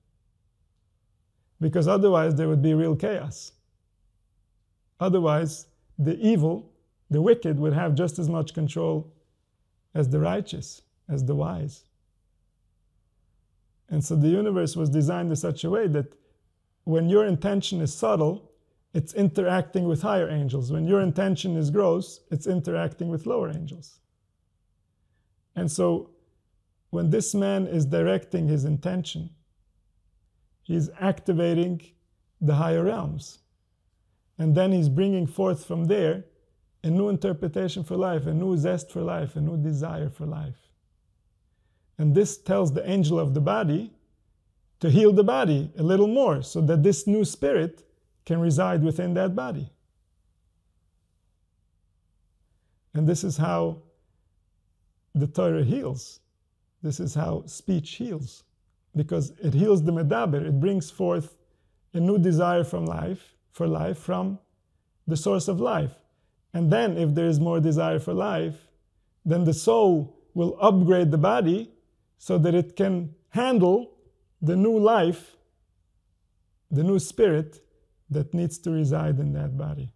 Because otherwise there would be real chaos. Otherwise, the evil, the wicked, would have just as much control as the righteous, as the wise. And so the universe was designed in such a way that when your intention is subtle, it's interacting with higher angels. When your intention is gross, it's interacting with lower angels. And so when this man is directing his intention, he's activating the higher realms. And then he's bringing forth from there a new interpretation for life, a new zest for life, a new desire for life. And this tells the angel of the body to heal the body a little more so that this new spirit can reside within that body. And this is how the Torah heals. This is how speech heals. Because it heals the medaber, it brings forth a new desire for life from the source of life. And then if there is more desire for life, then the soul will upgrade the body so that it can handle the new life, the new spirit that needs to reside in that body.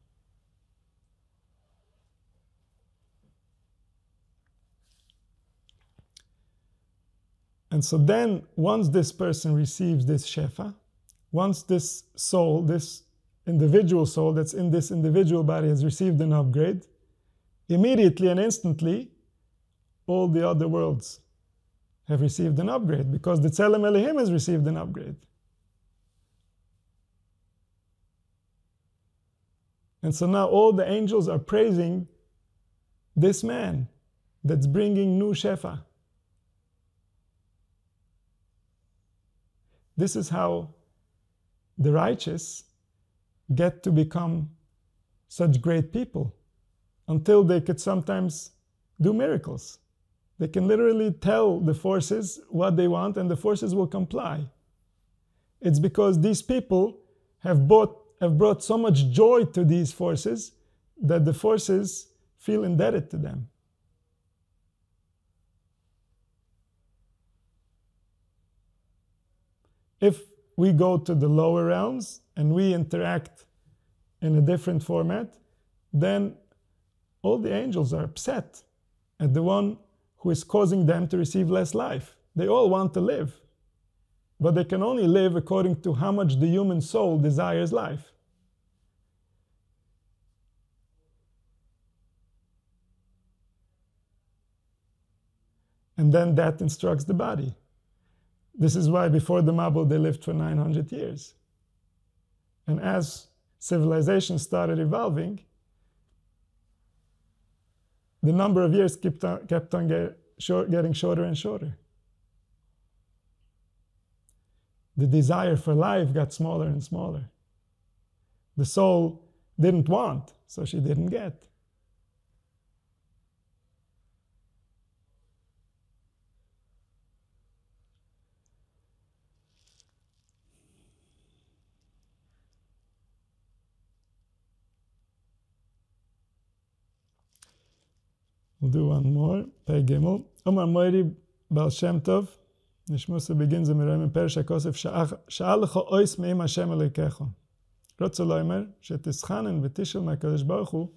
And so then, once this person receives this shefa, once this soul, this individual soul that's in this individual body has received an upgrade, immediately and instantly, all the other worlds have received an upgrade because the Tzelem Elohim has received an upgrade. And so now all the angels are praising this man that's bringing new shefa. This is how the righteous get to become such great people until they could sometimes do miracles. They can literally tell the forces what they want and the forces will comply. It's because these people have brought so much joy to these forces that the forces feel indebted to them. If we go to the lower realms and we interact in a different format, then all the angels are upset at the one who is causing them to receive less life. They all want to live, but they can only live according to how much the human soul desires life. And then that instructs the body. This is why before the Mabul they lived for 900 years. And as civilization started evolving, the number of years kept on getting shorter and shorter. The desire for life got smaller and smaller. The soul didn't want, so she didn't get. We'll do one more. Pei Gimel. Omar Moiri Baal Shem Tov. Nishmusa begins in Miroim Perish HaKosef. Sha'al lecho ois me'im Hashem Elokecho. Rotze lo omer, shetischanen v'tishel ma'kadosh Baruch Hu,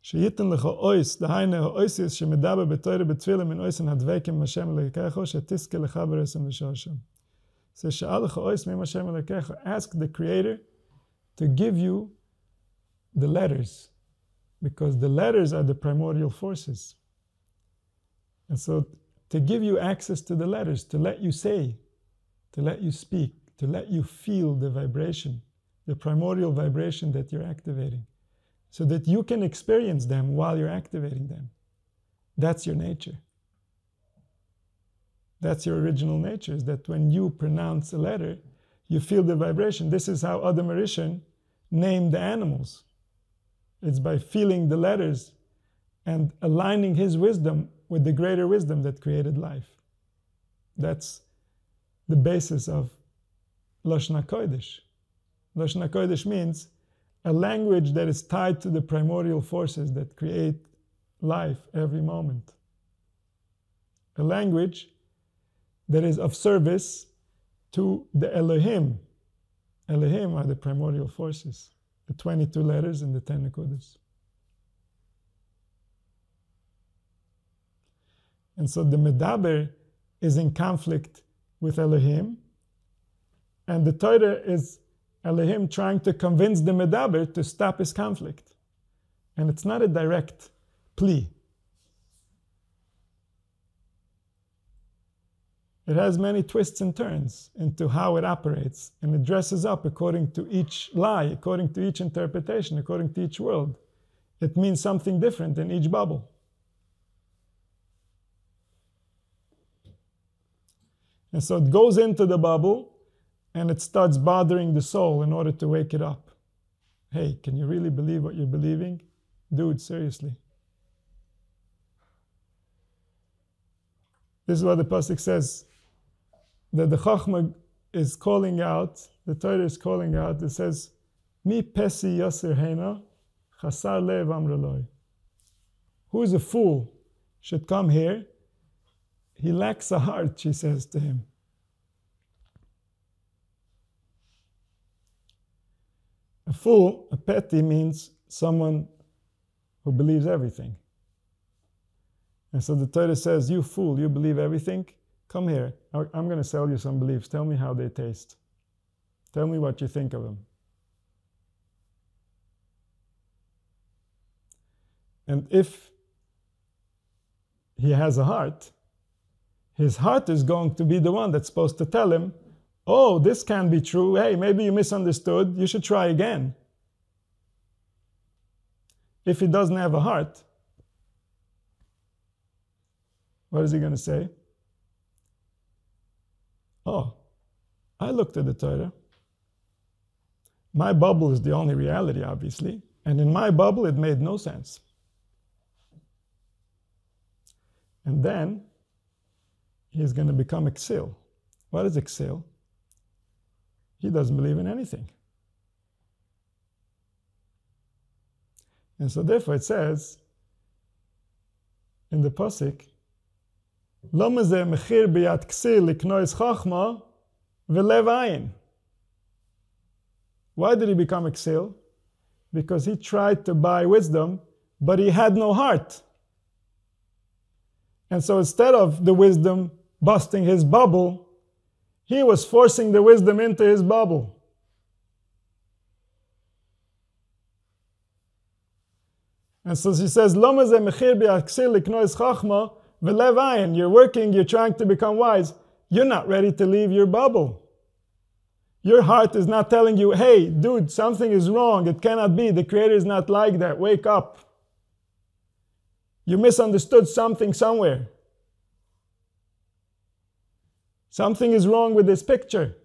sheyiten lecho ois, dahaine ha'oisius shemedaber b'toire b'tfila min oisen hadvekim Hashem Elokecho, shetiske lecha b'resem v'shoshem. So sha'al lecho ois me'im Hashem Elokecho. Ask the Creator to give you the letters, because the letters are the primordial forces. And so to give you access to the letters, to let you say, to let you speak, to let you feel the vibration, the primordial vibration that you're activating, so that you can experience them while you're activating them. That's your nature. That's your original nature, is that when you pronounce a letter, you feel the vibration. This is how Adam Rishon named the animals. It's by feeling the letters and aligning his wisdom with the greater wisdom that created life. That's the basis of Lashon HaKodesh. Lashon HaKodesh means a language that is tied to the primordial forces that create life every moment. A language that is of service to the Elohim. Elohim are the primordial forces. The 22 letters and the 10 nekudas. And so the medaber is in conflict with Elohim, and the Torah is Elohim trying to convince the Medaber to stop his conflict. And it's not a direct plea. It has many twists and turns into how it operates, and it dresses up according to each lie, according to each interpretation, according to each world. It means something different in each bubble. And so it goes into the bubble and it starts bothering the soul in order to wake it up. Hey, can you really believe what you're believing? Dude, seriously. This is what the pasuk says, that the Chachma is calling out, the Torah is calling out, it says, Mi pesi yaser hena, chasar lev amreloi. Who is a fool should come here? He lacks a heart, she says to him. A fool, a petty, means someone who believes everything. And so the Torah says, you fool, you believe everything? Come here. I'm going to sell you some beliefs. Tell me how they taste. Tell me what you think of them. And if he has a heart, his heart is going to be the one that's supposed to tell him, oh, this can't be true. Hey, maybe you misunderstood. You should try again. If he doesn't have a heart, what is he going to say? Oh, I looked at the Torah. My bubble is the only reality, obviously. And in my bubble, it made no sense. And then he's going to become exil. What is exil? He doesn't believe in anything. And so therefore it says in the pasuk, Lama ze mechir biyat ksil liknois chachma velev ayin. Why did he become exil? Because he tried to buy wisdom, but he had no heart. And so instead of the wisdom busting his bubble, he was forcing the wisdom into his bubble. And so she says, Lama ze mechir biyat ksil liknois chachma velev ayin. You're working, you're trying to become wise. You're not ready to leave your bubble. Your heart is not telling you, hey, dude, something is wrong. It cannot be. The Creator is not like that. Wake up. You misunderstood something somewhere. Something is wrong with this picture.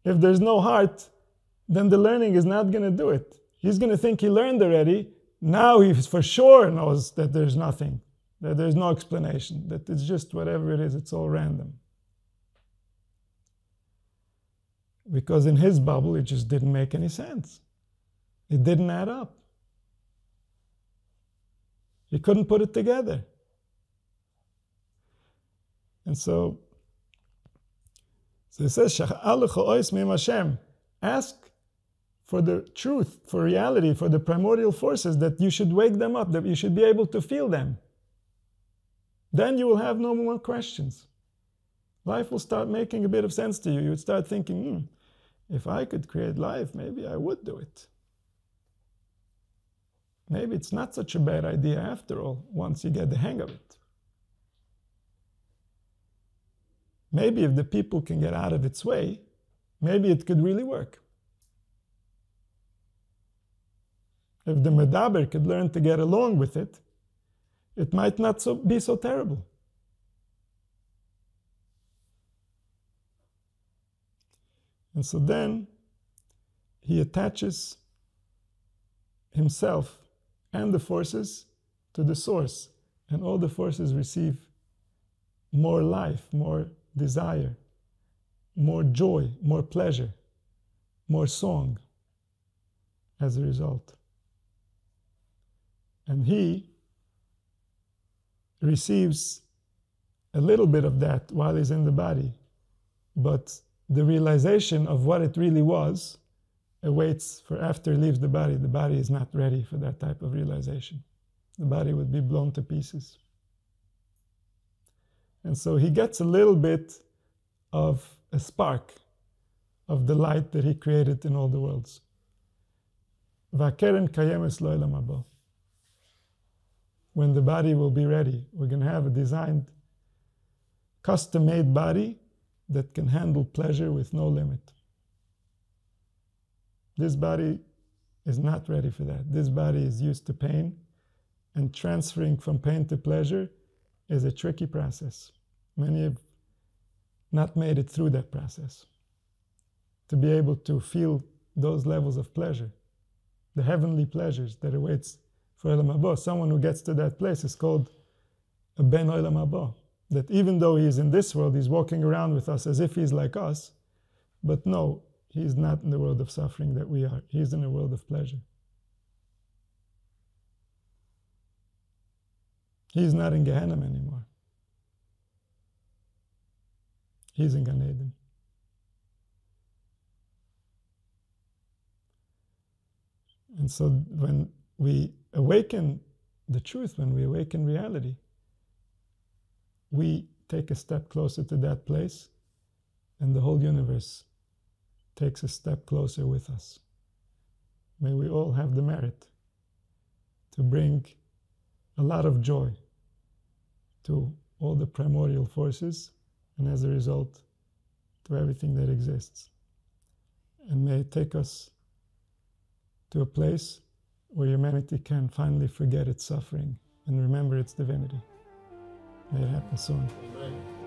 If there's no heart, then the learning is not going to do it. He's going to think he learned already. Now he for sure knows that there's nothing, that there's no explanation, that it's just whatever it is, it's all random. Because in his bubble, it just didn't make any sense. It didn't add up. He couldn't put it together. And so it says, ask for the truth, for reality, for the primordial forces, that you should wake them up, that you should be able to feel them. Then you will have no more questions. Life will start making a bit of sense to you. You would start thinking, if I could create life, maybe I would do it. Maybe it's not such a bad idea after all, once you get the hang of it. Maybe if the people can get out of its way, maybe it could really work. If the Medaber could learn to get along with it, it might not be so terrible. And so then he attaches himself and the forces to the source, and all the forces receive more life, more desire, more joy, more pleasure, more song as a result. And he receives a little bit of that while he's in the body, but the realization of what it really was awaits for after he leaves the body. The body is not ready for that type of realization. The body would be blown to pieces. And so he gets a little bit of a spark of the light that he created in all the worlds. V'akeren kayemes lo olam haba. When the body will be ready, we're going to have a designed, custom-made body that can handle pleasure with no limit. This body is not ready for that. This body is used to pain, and transferring from pain to pleasure is a tricky process. Many have not made it through that process. To be able to feel those levels of pleasure, the heavenly pleasures that awaits for Olam Haba. Someone who gets to that place is called a Ben Olam Haba. That even though he is in this world, he's walking around with us as if he's like us, but no, he's not in the world of suffering that we are. He's in a world of pleasure. He's not in Gehenna anymore. He's in Gan Eden. And so when we awaken the truth, when we awaken reality, we take a step closer to that place, and the whole universe takes a step closer with us. May we all have the merit to bring a lot of joy to all the primordial forces, and as a result, to everything that exists. And may it take us to a place where humanity can finally forget its suffering and remember its divinity. May it happen soon. Amen.